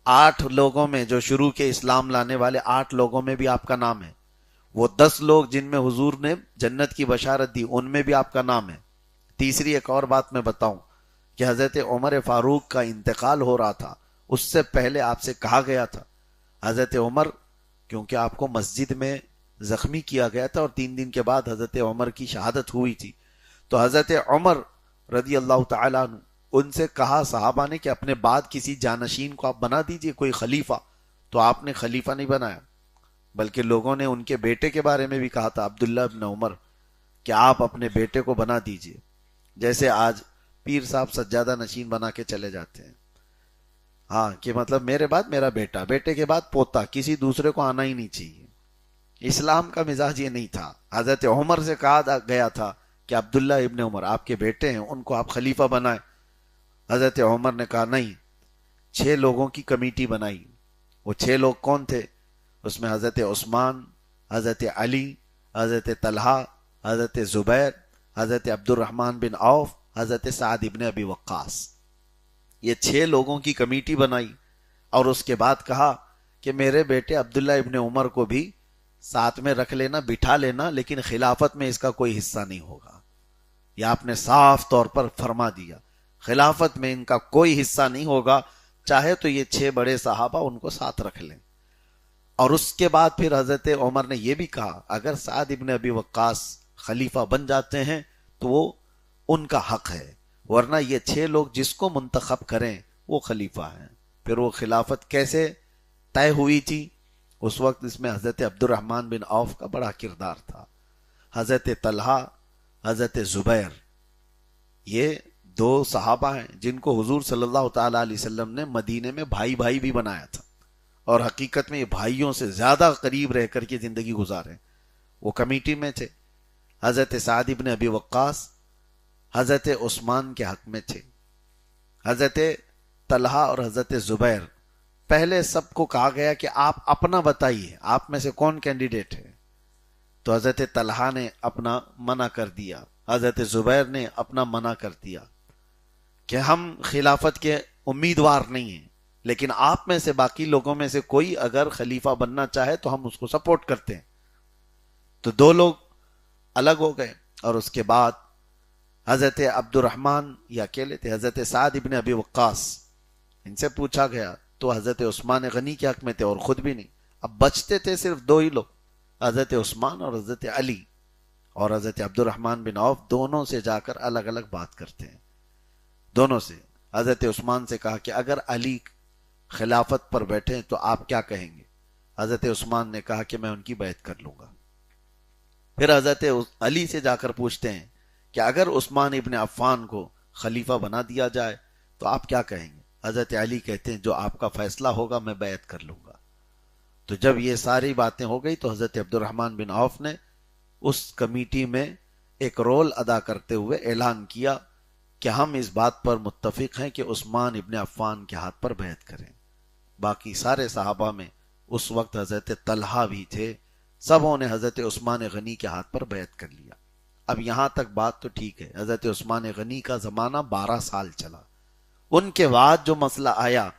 8 لوگوں میں جو شروع کے اسلام لانے والے 8 لوگوں میں بھی آپ کا نام ہے. وہ 10 لوگ جن میں حضور نے جنت کی بشارت دی ان میں بھی آپ کا نام ہے. تیسری ایک اور بات میں بتاؤں کہ حضرت عمر فاروق کا انتقال ہو رہا تھا، اس سے پہلے آپ سے کہا گیا تھا حضرت عمر، کیونکہ آپ کو مسجد میں زخمی کیا گیا تھا اور 3 دن کے بعد حضرت عمر کی شہادت ہوئی تھی، تو حضرت عمر رضی اللہ تعالیٰ عنہ ان سے کہا صحابہ نے کہ اپنے بعد کسی جانشین کو آپ بنا دیجئے، کوئی خلیفہ. تو آپ نے خلیفہ نہیں بنایا، بلکہ لوگوں نے ان کے بیٹے کے بارے میں بھی کہا تھا عبداللہ ابن عمر کہ آپ اپنے بیٹے کو بنا دیجئے. جیسے آج پیر صاحب سجادہ نشین بنا کے چلے جاتے ہیں، ہاں کہ مطلب میرے بعد میرا بیٹا، بیٹے کے بعد پوتا، کسی دوسرے کو آنا ہی نہیں چاہیے. اسلام کا مزاج یہ نہیں تھا. حضرت عمر سے کہا گیا تھا کہ عبداللہ ابن عمر آپ کے بیٹے ہیں، ان کو آپ خلیفہ بنائیں. حضرت عمر نے کہا نہیں. 6 لوگوں کی کمیٹی بنائی. وہ 6 لوگ کون تھے؟ اس میں حضرت عثمان، حضرت علی، حضرت طلحہ، حضرت زبیر، حضرت عبد الرحمن بن عوف، حضرت سعد ابن ابی وقاص. یہ 6 لوگوں کی کمیٹی بنائی اور اس کے بعد کہا کہ میرے بیٹے عبداللہ ابن عمر کو بھی ساتھ میں رکھ لینا، بٹھا لینا، لیکن خلافت میں اس کا کوئی حصہ نہیں ہوگا. یہ آپ نے صاف طور پر فرما دیا، خلافت میں ان کا کوئی حصہ نہیں ہوگا، چاہے تو یہ 6 بڑے صحابہ ان کو ساتھ رکھ لیں. اور اس کے بعد پھر حضرت عمر نے یہ بھی کہا اگر سعد ابن ابی وقاص خلیفہ بن جاتے ہیں تو وہ ان کا حق ہے، ورنہ یہ 6 لوگ جس کو منتخب کریں وہ خلیفہ ہیں. پھر وہ خلافت کیسے طے ہوئی تھی؟ اس وقت اس میں حضرت عبد الرحمن بن عوف کا بڑا کردار تھا. حضرت طلحہ، حضرت زبیر، یہ 2 صحابہ ہیں جن کو حضور صلی اللہ تعالیٰ علیہ وسلم نے مدینے میں بھائی بھائی بھی بنایا تھا، اور حقیقت میں یہ بھائیوں سے زیادہ قریب رہ کر کے زندگی گزارے. وہ کمیٹی میں تھے. حضرت سعد ابن ابی وقاص حضرت عثمان کے حق میں تھے. حضرت طلحہ اور حضرت زبیر، پہلے سب کو کہا گیا کہ آپ اپنا بتائیے آپ میں سے کون کینڈیڈیٹ ہے. تو حضرت طلحہ نے اپنا منع کر دیا، حضرت زبیر نے اپنا منع کر دیا کہ ہم خلافت کے امیدوار نہیں ہیں، لیکن آپ میں سے باقی لوگوں میں سے کوئی اگر خلیفہ بننا چاہے تو ہم اس کو سپورٹ کرتے ہیں. تو 2 لوگ الگ ہو گئے. اور اس کے بعد حضرت عبد الرحمن یہ اکیلے تھے. حضرت سعد ابن ابی وقاص، ان سے پوچھا گیا تو حضرت عثمان غنی کے حق میں تھے اور خود بھی نہیں. اب بچتے تھے صرف 2 ہی لوگ، حضرت عثمان اور حضرت علی. اور حضرت عبد الرحمن بن عوف دونوں سے جا کر الگ الگ بات کرتے ہیں. دونوں سے حضرت عثمان سے کہا کہ اگر علی خلافت پر بیٹھے تو آپ کیا کہیں گے؟ حضرت عثمان نے کہا کہ میں ان کی بیعت کر لوں گا. پھر حضرت علی سے جا کر پوچھتے ہیں کہ اگر عثمان ابن عفان کو خلیفہ بنا دیا جائے تو آپ کیا کہیں گے؟ حضرت علی کہتے ہیں جو آپ کا فیصلہ ہوگا میں بیعت کر لوں گا. تو جب یہ ساری باتیں ہو گئی تو حضرت عبد الرحمن بن عوف نے اس کمیٹی میں ایک رول ادا کرتے ہوئے اعلان کیا کہ ہم اس بات پر متفق ہیں کہ عثمان ابن عفان کے ہاتھ پر بیعت کریں. باقی سارے صحابہ میں اس وقت حضرت طلحہ بھی تھے، سبوں نے حضرت عثمان غنی کے ہاتھ پر بیعت کر لیا. اب یہاں تک بات تو ٹھیک ہے. حضرت عثمان غنی کا زمانہ 12 سال چلا. ان کے بعد جو مسئلہ آیا،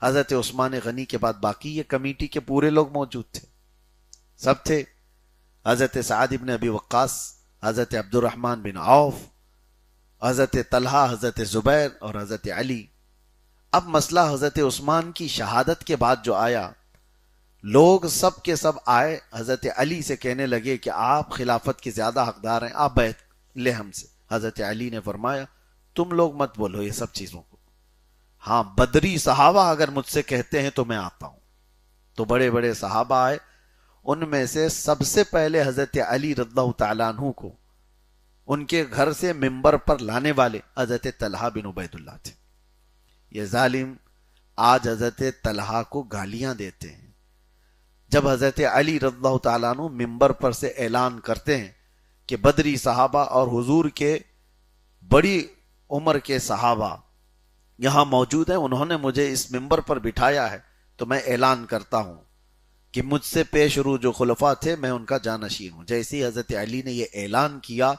حضرت عثمان غنی کے بعد باقی یہ کمیٹی کے پورے لوگ موجود تھے، سب تھے. حضرت سعد ابن ابی وقاص، حضرت عبد الرحمن بن عوف، حضرت طلحہ، حضرت زبیر اور حضرت علی. اب مسئلہ حضرت عثمان کی شہادت کے بعد جو آیا، لوگ سب کے سب آئے حضرت علی سے کہنے لگے کہ آپ خلافت کے زیادہ حقدار ہیں، آپ بیعت لیں ہم سے. حضرت علی نے فرمایا تم لوگ مت بولو یہ سب چیزوں کو، ہاں بدری صحابہ اگر مجھ سے کہتے ہیں تو میں آتا ہوں. تو بڑے بڑے صحابہ آئے. ان میں سے سب سے پہلے حضرت علی رضی اللہ تعالیٰ عنہ کو ان کے گھر سے منبر پر لانے والے حضرت طلحہ بن عبید اللہ تھے. یہ ظالم آج حضرت طلحہ کو گالیاں دیتے ہیں. جب حضرت علی رضی اللہ تعالیٰ عنہ منبر پر سے اعلان کرتے ہیں کہ بدری صحابہ اور حضور کے بڑی عمر کے صحابہ یہاں موجود ہیں، انہوں نے مجھے اس منبر پر بٹھایا ہے، تو میں اعلان کرتا ہوں کہ مجھ سے پیش رو جو خلفاء تھے میں ان کا جانشین ہوں. جیسے ہی حضرت علی نے یہ اعلان کیا،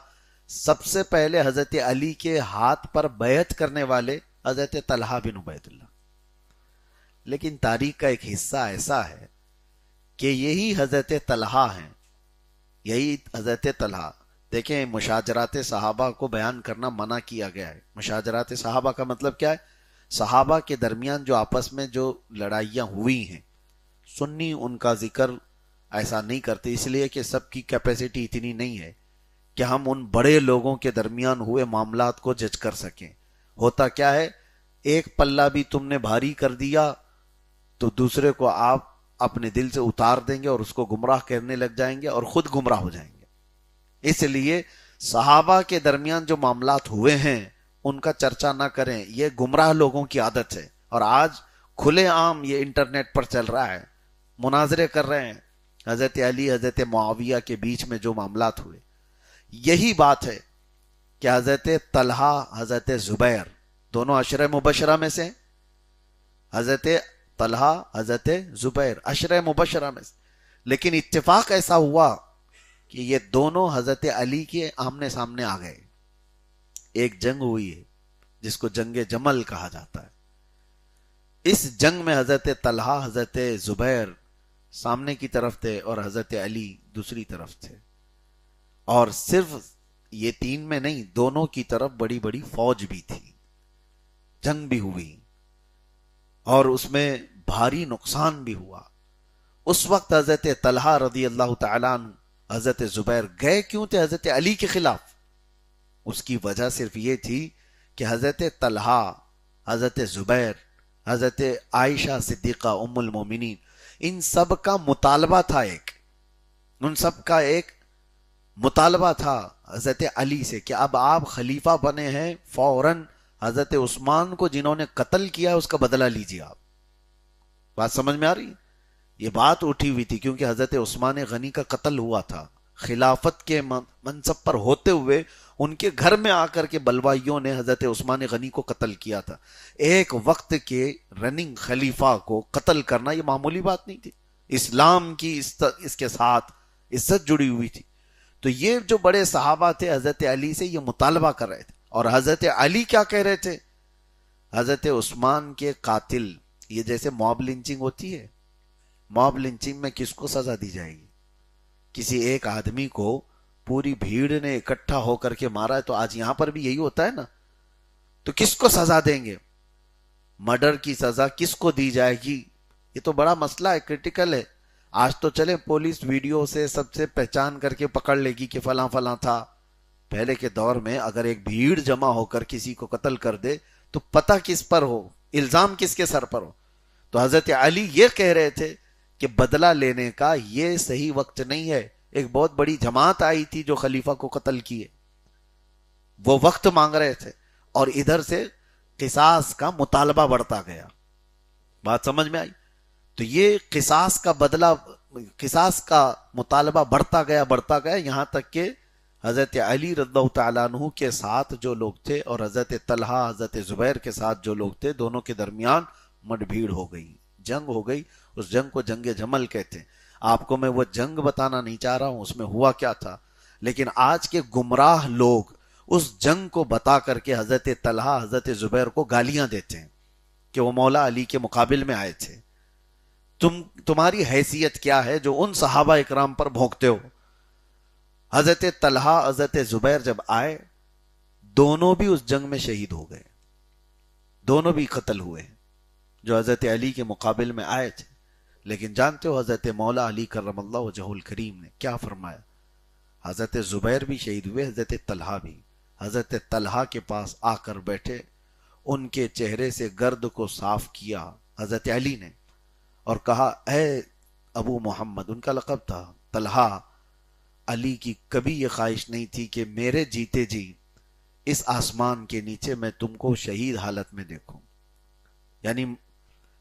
سب سے پہلے حضرت علی کے ہاتھ پر بیعت کرنے والے حضرت طلحہ بن عبید اللہ. لیکن تاریخ کا ایک حصہ ایسا ہے کہ یہی حضرت طلحہ ہیں، یہی حضرت طلحہ. دیکھیں مشاجرات صحابہ کو بیان کرنا منع کیا گیا ہے. مشاجرات صحابہ کا مطلب کیا ہے؟ صحابہ کے درمیان جو آپس میں جو لڑائیاں ہوئی ہیں، سنی ان کا ذکر ایسا نہیں کرتے، اس لیے کہ سب کی کیپیسٹی اتنی نہیں ہے کہ ہم ان بڑے لوگوں کے درمیان ہوئے معاملات کو جج کر سکیں. ہوتا کیا ہے، ایک پلہ بھی تم نے بھاری کر دیا تو دوسرے کو آپ اپنے دل سے اتار دیں گے اور اس کو گمراہ کرنے لگ جائیں گے اور خود گمراہ ہو جائیں گے. اس لیے صحابہ کے درمیان جو معاملات ہوئے ہیں ان کا چرچا نہ کریں، یہ گمراہ لوگوں کی عادت ہے. اور آج کھلے عام یہ انٹرنیٹ پر چل رہا ہے، مناظرے کر رہے ہیں حضرت علی حضرت معاویہ کے بیچ میں جو معاملات ہوئے. یہی بات ہے کہ حضرت طلحہ حضرت زبیر دونوں عشرہ مبشرہ میں سے، حضرت طلحہ حضرت زبیر عشرہ مبشرہ میں سے، لیکن اتفاق ایسا ہوا کہ یہ دونوں حضرت علی کے آمنے سامنے آ گئے. ایک جنگ ہوئی ہے جس کو جنگ جمل کہا جاتا ہے. اس جنگ میں حضرت طلحہ حضرت زبیر سامنے کی طرف تھے اور حضرت علی دوسری طرف تھے. اور صرف یہ تین میں نہیں، دونوں کی طرف بڑی بڑی فوج بھی تھی. جنگ بھی ہوئی اور اس میں بھاری نقصان بھی ہوا. اس وقت حضرت طلحہ رضی اللہ تعالیٰ عنہ حضرت زبیر گئے کیوں تھے حضرت علی کے خلاف؟ اس کی وجہ صرف یہ تھی کہ حضرت طلحہ حضرت زبیر حضرت عائشہ صدیقہ ام المومنین ان سب کا مطالبہ تھا، ان سب کا ایک مطالبہ تھا حضرت علی سے کہ اب آپ خلیفہ بنے ہیں، فوراً حضرت عثمان کو جنہوں نے قتل کیا اس کا بدلہ لیجیے. آپ بات سمجھ میں آ رہی؟ یہ بات اٹھی ہوئی تھی کیونکہ حضرت عثمان غنی کا قتل ہوا تھا. خلافت کے منصب پر ہوتے ہوئے ان کے گھر میں آ کر کے بلوائیوں نے حضرت عثمان غنی کو قتل کیا تھا. ایک وقت کے رننگ خلیفہ کو قتل کرنا یہ معمولی بات نہیں تھی. اسلام کی اس کے ساتھ عزت جڑی ہوئی تھی. تو یہ جو بڑے صحابہ تھے حضرت علی سے یہ مطالبہ کر رہے تھے. اور حضرت علی کیا کہہ رہے تھے؟ حضرت عثمان کے قاتل، یہ جیسے موب لنچنگ ہوتی ہے، موب لنچنگ میں کس کو سزا دی جائے گی؟ کسی ایک آدمی کو پوری بھیڑ نے اکٹھا ہو کر کے مارا ہے تو آج یہاں پر بھی یہی ہوتا ہے نا، تو کس کو سزا دیں گے؟ مرڈر کی سزا کس کو دی جائے گی؟ یہ تو بڑا مسئلہ ہے، کرٹیکل ہے. آج تو چلے پولیس ویڈیو سے سب سے پہچان کر کے پکڑ لے گی کہ فلاں فلاں تھا. پہلے کے دور میں اگر ایک بھیڑ جمع ہو کر کسی کو قتل کر دے تو پتہ کس پر ہو، الزام کس کے سر پر ہو. تو حضرت علی یہ کہہ رہے تھے کہ بدلہ لینے کا یہ صحیح وقت نہیں ہے. ایک بہت بڑی جماعت آئی تھی جو خلیفہ کو قتل کیے، وہ وقت مانگ رہے تھے اور ادھر سے قصاص کا مطالبہ بڑھتا گیا. بات سمجھ میں آئی؟ تو یہ قصاص کا بدلہ، قصاص کا مطالبہ بڑھتا گیا یہاں تک کہ حضرت علی رضی اللہ تعالیٰ عنہ کے ساتھ جو لوگ تھے اور حضرت طلحہ حضرت زبیر کے ساتھ جو لوگ تھے، دونوں کے درمیان مڈ بھیڑ ہو گئی، جنگ ہو گئی. اس جنگ کو جنگ جمل کہتے ہیں. آپ کو میں وہ جنگ بتانا نہیں چاہ رہا ہوں اس میں ہوا کیا تھا، لیکن آج کے گمراہ لوگ اس جنگ کو بتا کر کے حضرت طلحہ حضرت زبیر کو گالیاں دیتے ہیں کہ وہ مولا علی کے مقابل میں آئے تھے. تمہاری حیثیت کیا ہے جو ان صحابہ اکرام پر بھونکتے ہو؟ حضرت طلحہ حضرت زبیر جب آئے، دونوں بھی اس جنگ میں شہید ہو گئے، دونوں بھی قتل ہوئے جو حضرت علی کے مقابل میں آئے تھے. لیکن جانتے ہو حضرت مولا علی کرم اللہ وجہ الکریم نے کیا فرمایا؟ حضرت زبیر بھی شہید ہوئے، حضرت طلحہ بھی. حضرت طلحہ کے پاس آ کر بیٹھے، ان کے چہرے سے گرد کو صاف کیا حضرت علی نے اور کہا، اے ابو محمد، ان کا لقب تھا طلحہ، علی کی کبھی یہ خواہش نہیں تھی کہ میرے جیتے جی اس آسمان کے نیچے میں تم کو شہید حالت میں دیکھوں، یعنی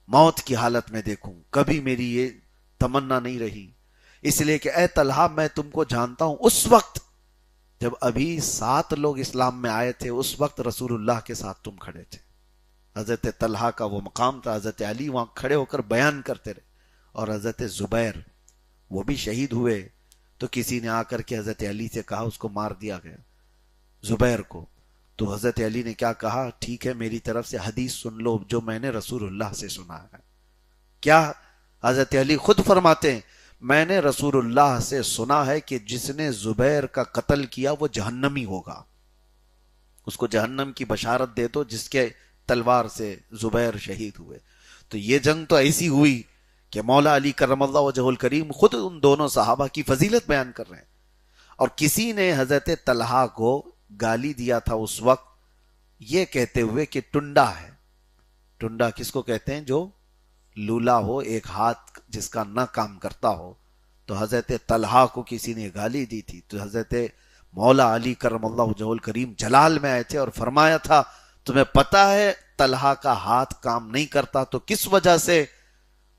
موت کی حالت میں دیکھوں. کبھی میری یہ تمنا نہیں رہی، اس لیے کہ اے طلحہ میں تم کو جانتا ہوں. اس وقت جب ابھی 7 لوگ اسلام میں آئے تھے، اس وقت رسول اللہ کے ساتھ تم کھڑے تھے. حضرت طلحہ کا وہ مقام تھا، حضرت علی وہاں کھڑے ہو کر بیان کرتے رہے. اور حضرت زبیر وہ بھی شہید ہوئے تو کسی نے آ کر کے حضرت علی سے کہا، اس کو مار دیا گیا زبیر کو. تو حضرت علی نے کیا کہا؟ ٹھیک ہے، میری طرف سے حدیث سن لو جو میں نے رسول اللہ سے سنا ہے. کیا؟ حضرت علی خود فرماتے ہیں میں نے رسول اللہ سے سنا ہے کہ جس نے زبیر کا قتل کیا وہ جہنمی ہوگا، اس کو جہنم کی بشارت دے دو جس کے تلوار سے زبیر شہید ہوئے۔ تو یہ جنگ تو ایسی ہوئی کہ مولا علی کرم اللہ وجہ الکریم خود ان دونوں صحابہ کی فضیلت بیان کر رہے ہیں، اور کسی نے حضرت طلحہ کو گالی دیا تھا اس وقت یہ کہتے ہوئے کہ ٹنڈا ہے۔ ٹنڈا کس کو کہتے ہیں؟ جو لولا ہو، ایک ہاتھ جس کا نہ کام کرتا ہو۔ تو حضرت طلحہ کو کسی نے گالی دی تھی، تو حضرت مولا علی کرم اللہ وجہ الکریم جلال میں آئے تھے اور فرمایا تھا تمہیں پتا ہے طلحہ کا ہاتھ کام نہیں کرتا تو کس وجہ سے؟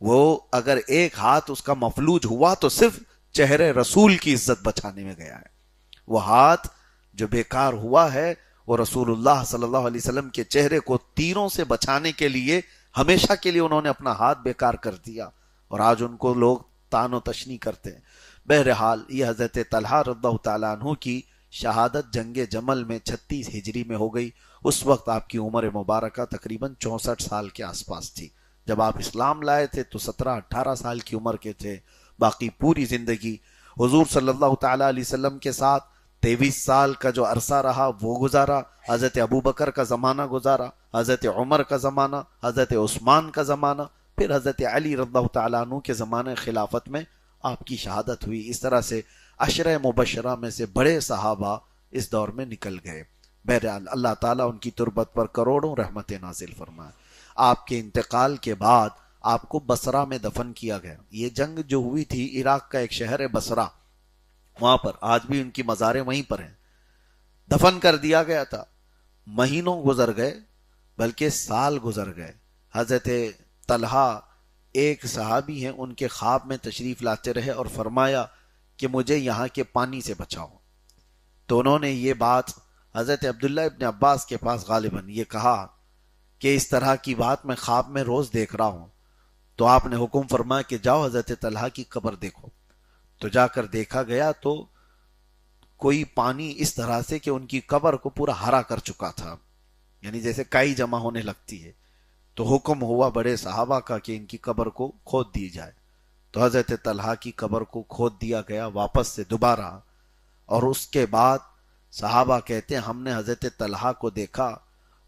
وہ اگر ایک ہاتھ اس کا مفلوج ہوا تو صرف چہرے رسول کی عزت بچانے میں گیا ہے، وہ ہاتھ جو بیکار ہوا ہے وہ رسول اللہ صلی اللہ علیہ وسلم کے چہرے کو تیروں سے بچانے کے لیے ہمیشہ کے لیے انہوں نے اپنا ہاتھ بیکار کر دیا، اور آج ان کو لوگ تان و تشنی کرتے ہیں۔ بہرحال یہ حضرت طلحہ رضی اللہ تعالیٰ عنہ کی شہادت جنگ جمل میں 36 ہجری میں ہو گئی۔ اس وقت آپ کی عمر مبارکہ تقریباً 64 سال کے آس پاس تھی۔ جب آپ اسلام لائے تھے تو 17-18 سال کی عمر کے تھے۔ باقی پوری زندگی حضور صلی اللہ تعالیٰ علیہ وسلم کے ساتھ 23 سال کا جو عرصہ رہا وہ گزارا۔ حضرت ابوبکر کا زمانہ گزارا، حضرت عمر کا زمانہ، حضرت عثمان کا زمانہ، پھر حضرت علی رضی اللہ تعالیٰ عنہ کے زمانہ خلافت میں آپ کی شہادت ہوئی۔ اس طرح سے عشرہ مبشرہ میں سے بڑے صحابہ اس دور میں نکل گئے۔ بہرحال اللہ تعالیٰ ان کی تربت پر کروڑوں رحمت نازل فرمائے۔ آپ کے انتقال کے بعد آپ کو بصرہ میں دفن کیا گیا۔ یہ جنگ جو ہوئی تھی عراق کا ایک شہر ہے بصرہ، وہاں پر آج بھی ان کی مزاریں وہیں پر ہیں، دفن کر دیا گیا تھا۔ مہینوں گزر گئے بلکہ سال گزر گئے۔ حضرت طلحہ ایک صحابی ہیں، ان کے خواب میں تشریف لاتے رہے اور فرمایا کہ مجھے یہاں کے پانی سے بچاؤ۔ تو انہوں نے یہ بات حضرت عبداللہ ابن عباس کے پاس غالباً یہ کہا کہ اس طرح کی بات میں خواب میں روز دیکھ رہا ہوں۔ تو آپ نے حکم فرمایا کہ جاؤ حضرت طلحہ کی قبر دیکھو۔ تو جا کر دیکھا گیا تو کوئی پانی اس طرح سے کہ ان کی قبر کو پورا ہرا کر چکا تھا، یعنی جیسے کائی جمع ہونے لگتی ہے۔ تو حکم ہوا بڑے صحابہ کا کہ ان کی قبر کو کھود دی جائے۔ تو حضرت طلحہ کی قبر کو کھود دیا گیا واپس سے دوبارہ، اور اس کے بعد صحابہ کہتے ہیں ہم نے حضرت طلحہ کو دیکھا،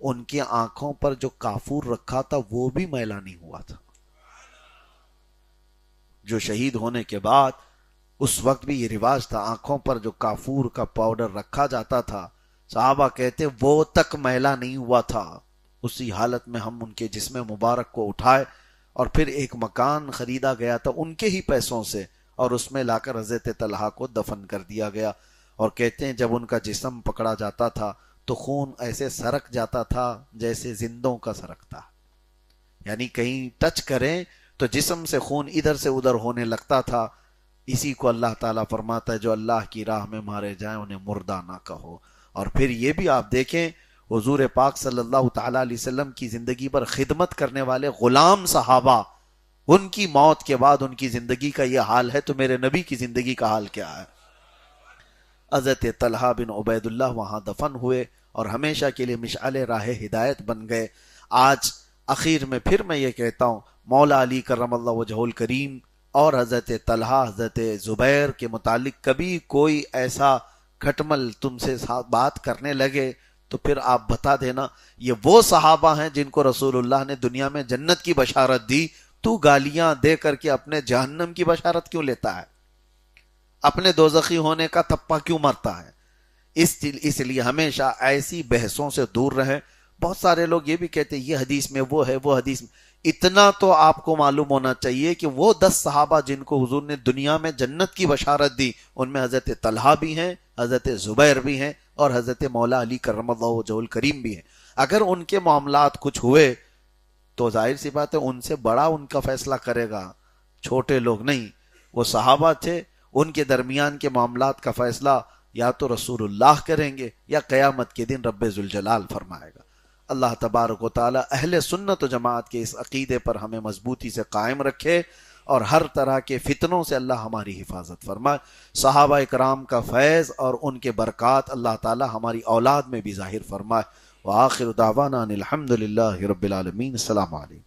ان کی آنکھوں پر جو کافور رکھا تھا وہ بھی میلا نہیں ہوا تھا۔ جو شہید ہونے کے بعد اس وقت بھی یہ رواج تھا، آنکھوں پر جو کافور کا پاؤڈر رکھا جاتا تھا، صحابہ کہتے وہ تک میلا نہیں ہوا تھا۔ اسی حالت میں ہم ان کے جسم مبارک کو اٹھائے اور پھر ایک مکان خریدا گیا تھا ان کے ہی پیسوں سے، اور اس میں لا کر حضرت طلحہ کو دفن کر دیا گیا۔ اور کہتے ہیں جب ان کا جسم پکڑا جاتا تھا تو خون ایسے سرک جاتا تھا جیسے زندوں کا سرکتا، یعنی کہیں ٹچ کریں تو جسم سے خون ادھر سے ادھر ہونے لگتا تھا۔ اسی کو اللہ تعالیٰ فرماتا ہے جو اللہ کی راہ میں مارے جائیں انہیں مردہ نہ کہو۔ اور پھر یہ بھی آپ دیکھیں حضور پاک صلی اللہ تعالیٰ علیہ وسلم کی زندگی پر خدمت کرنے والے غلام صحابہ، ان کی موت کے بعد ان کی زندگی کا یہ حال ہے تو میرے نبی کی زندگی کا حال کیا ہے؟ حضرت طلحہ بن عبید اللہ وہاں دفن ہوئے اور ہمیشہ کے لیے مشعل راہ ہدایت بن گئے۔ آج اخیر میں پھر میں یہ کہتا ہوں مولا علی کرم اللہ وجہ الکریم اور حضرت طلحہ حضرت زبیر کے متعلق کبھی کوئی ایسا کھٹمل تم سے بات کرنے لگے تو پھر آپ بتا دینا یہ وہ صحابہ ہیں جن کو رسول اللہ نے دنیا میں جنت کی بشارت دی، تو گالیاں دے کر کے اپنے جہنم کی بشارت کیوں لیتا ہے؟ اپنے دوزخی ہونے کا تپا کیوں مرتا ہے؟ اس لیے ہمیشہ ایسی بحثوں سے دور رہیں۔ بہت سارے لوگ یہ بھی کہتے ہیں یہ حدیث میں وہ ہے، وہ حدیث میں، اتنا تو آپ کو معلوم ہونا چاہیے کہ وہ 10 صحابہ جن کو حضور نے دنیا میں جنت کی بشارت دی ان میں حضرت طلحہ بھی ہیں، حضرت زبیر بھی ہیں اور حضرت مولا علی کرم اللہ وجہ الکریم بھی ہیں۔ اگر ان کے معاملات کچھ ہوئے تو ظاہر سی بات ہے ان سے بڑا ان کا فیصلہ کرے گا، چھوٹے لوگ نہیں۔ وہ صحابہ تھے، ان کے درمیان کے معاملات کا فیصلہ یا تو رسول اللہ کریں گے یا قیامت کے دن رب ذوالجلال فرمائے گا۔ اللہ تبارک و تعالی اہل سنت و جماعت کے اس عقیدے پر ہمیں مضبوطی سے قائم رکھے اور ہر طرح کے فتنوں سے اللہ ہماری حفاظت فرمائے۔ صحابہ اکرام کا فیض اور ان کے برکات اللہ تعالی ہماری اولاد میں بھی ظاہر فرمائے۔ وآخر دعوانا ان الحمد للہ رب العالمین۔ السلام علیکم۔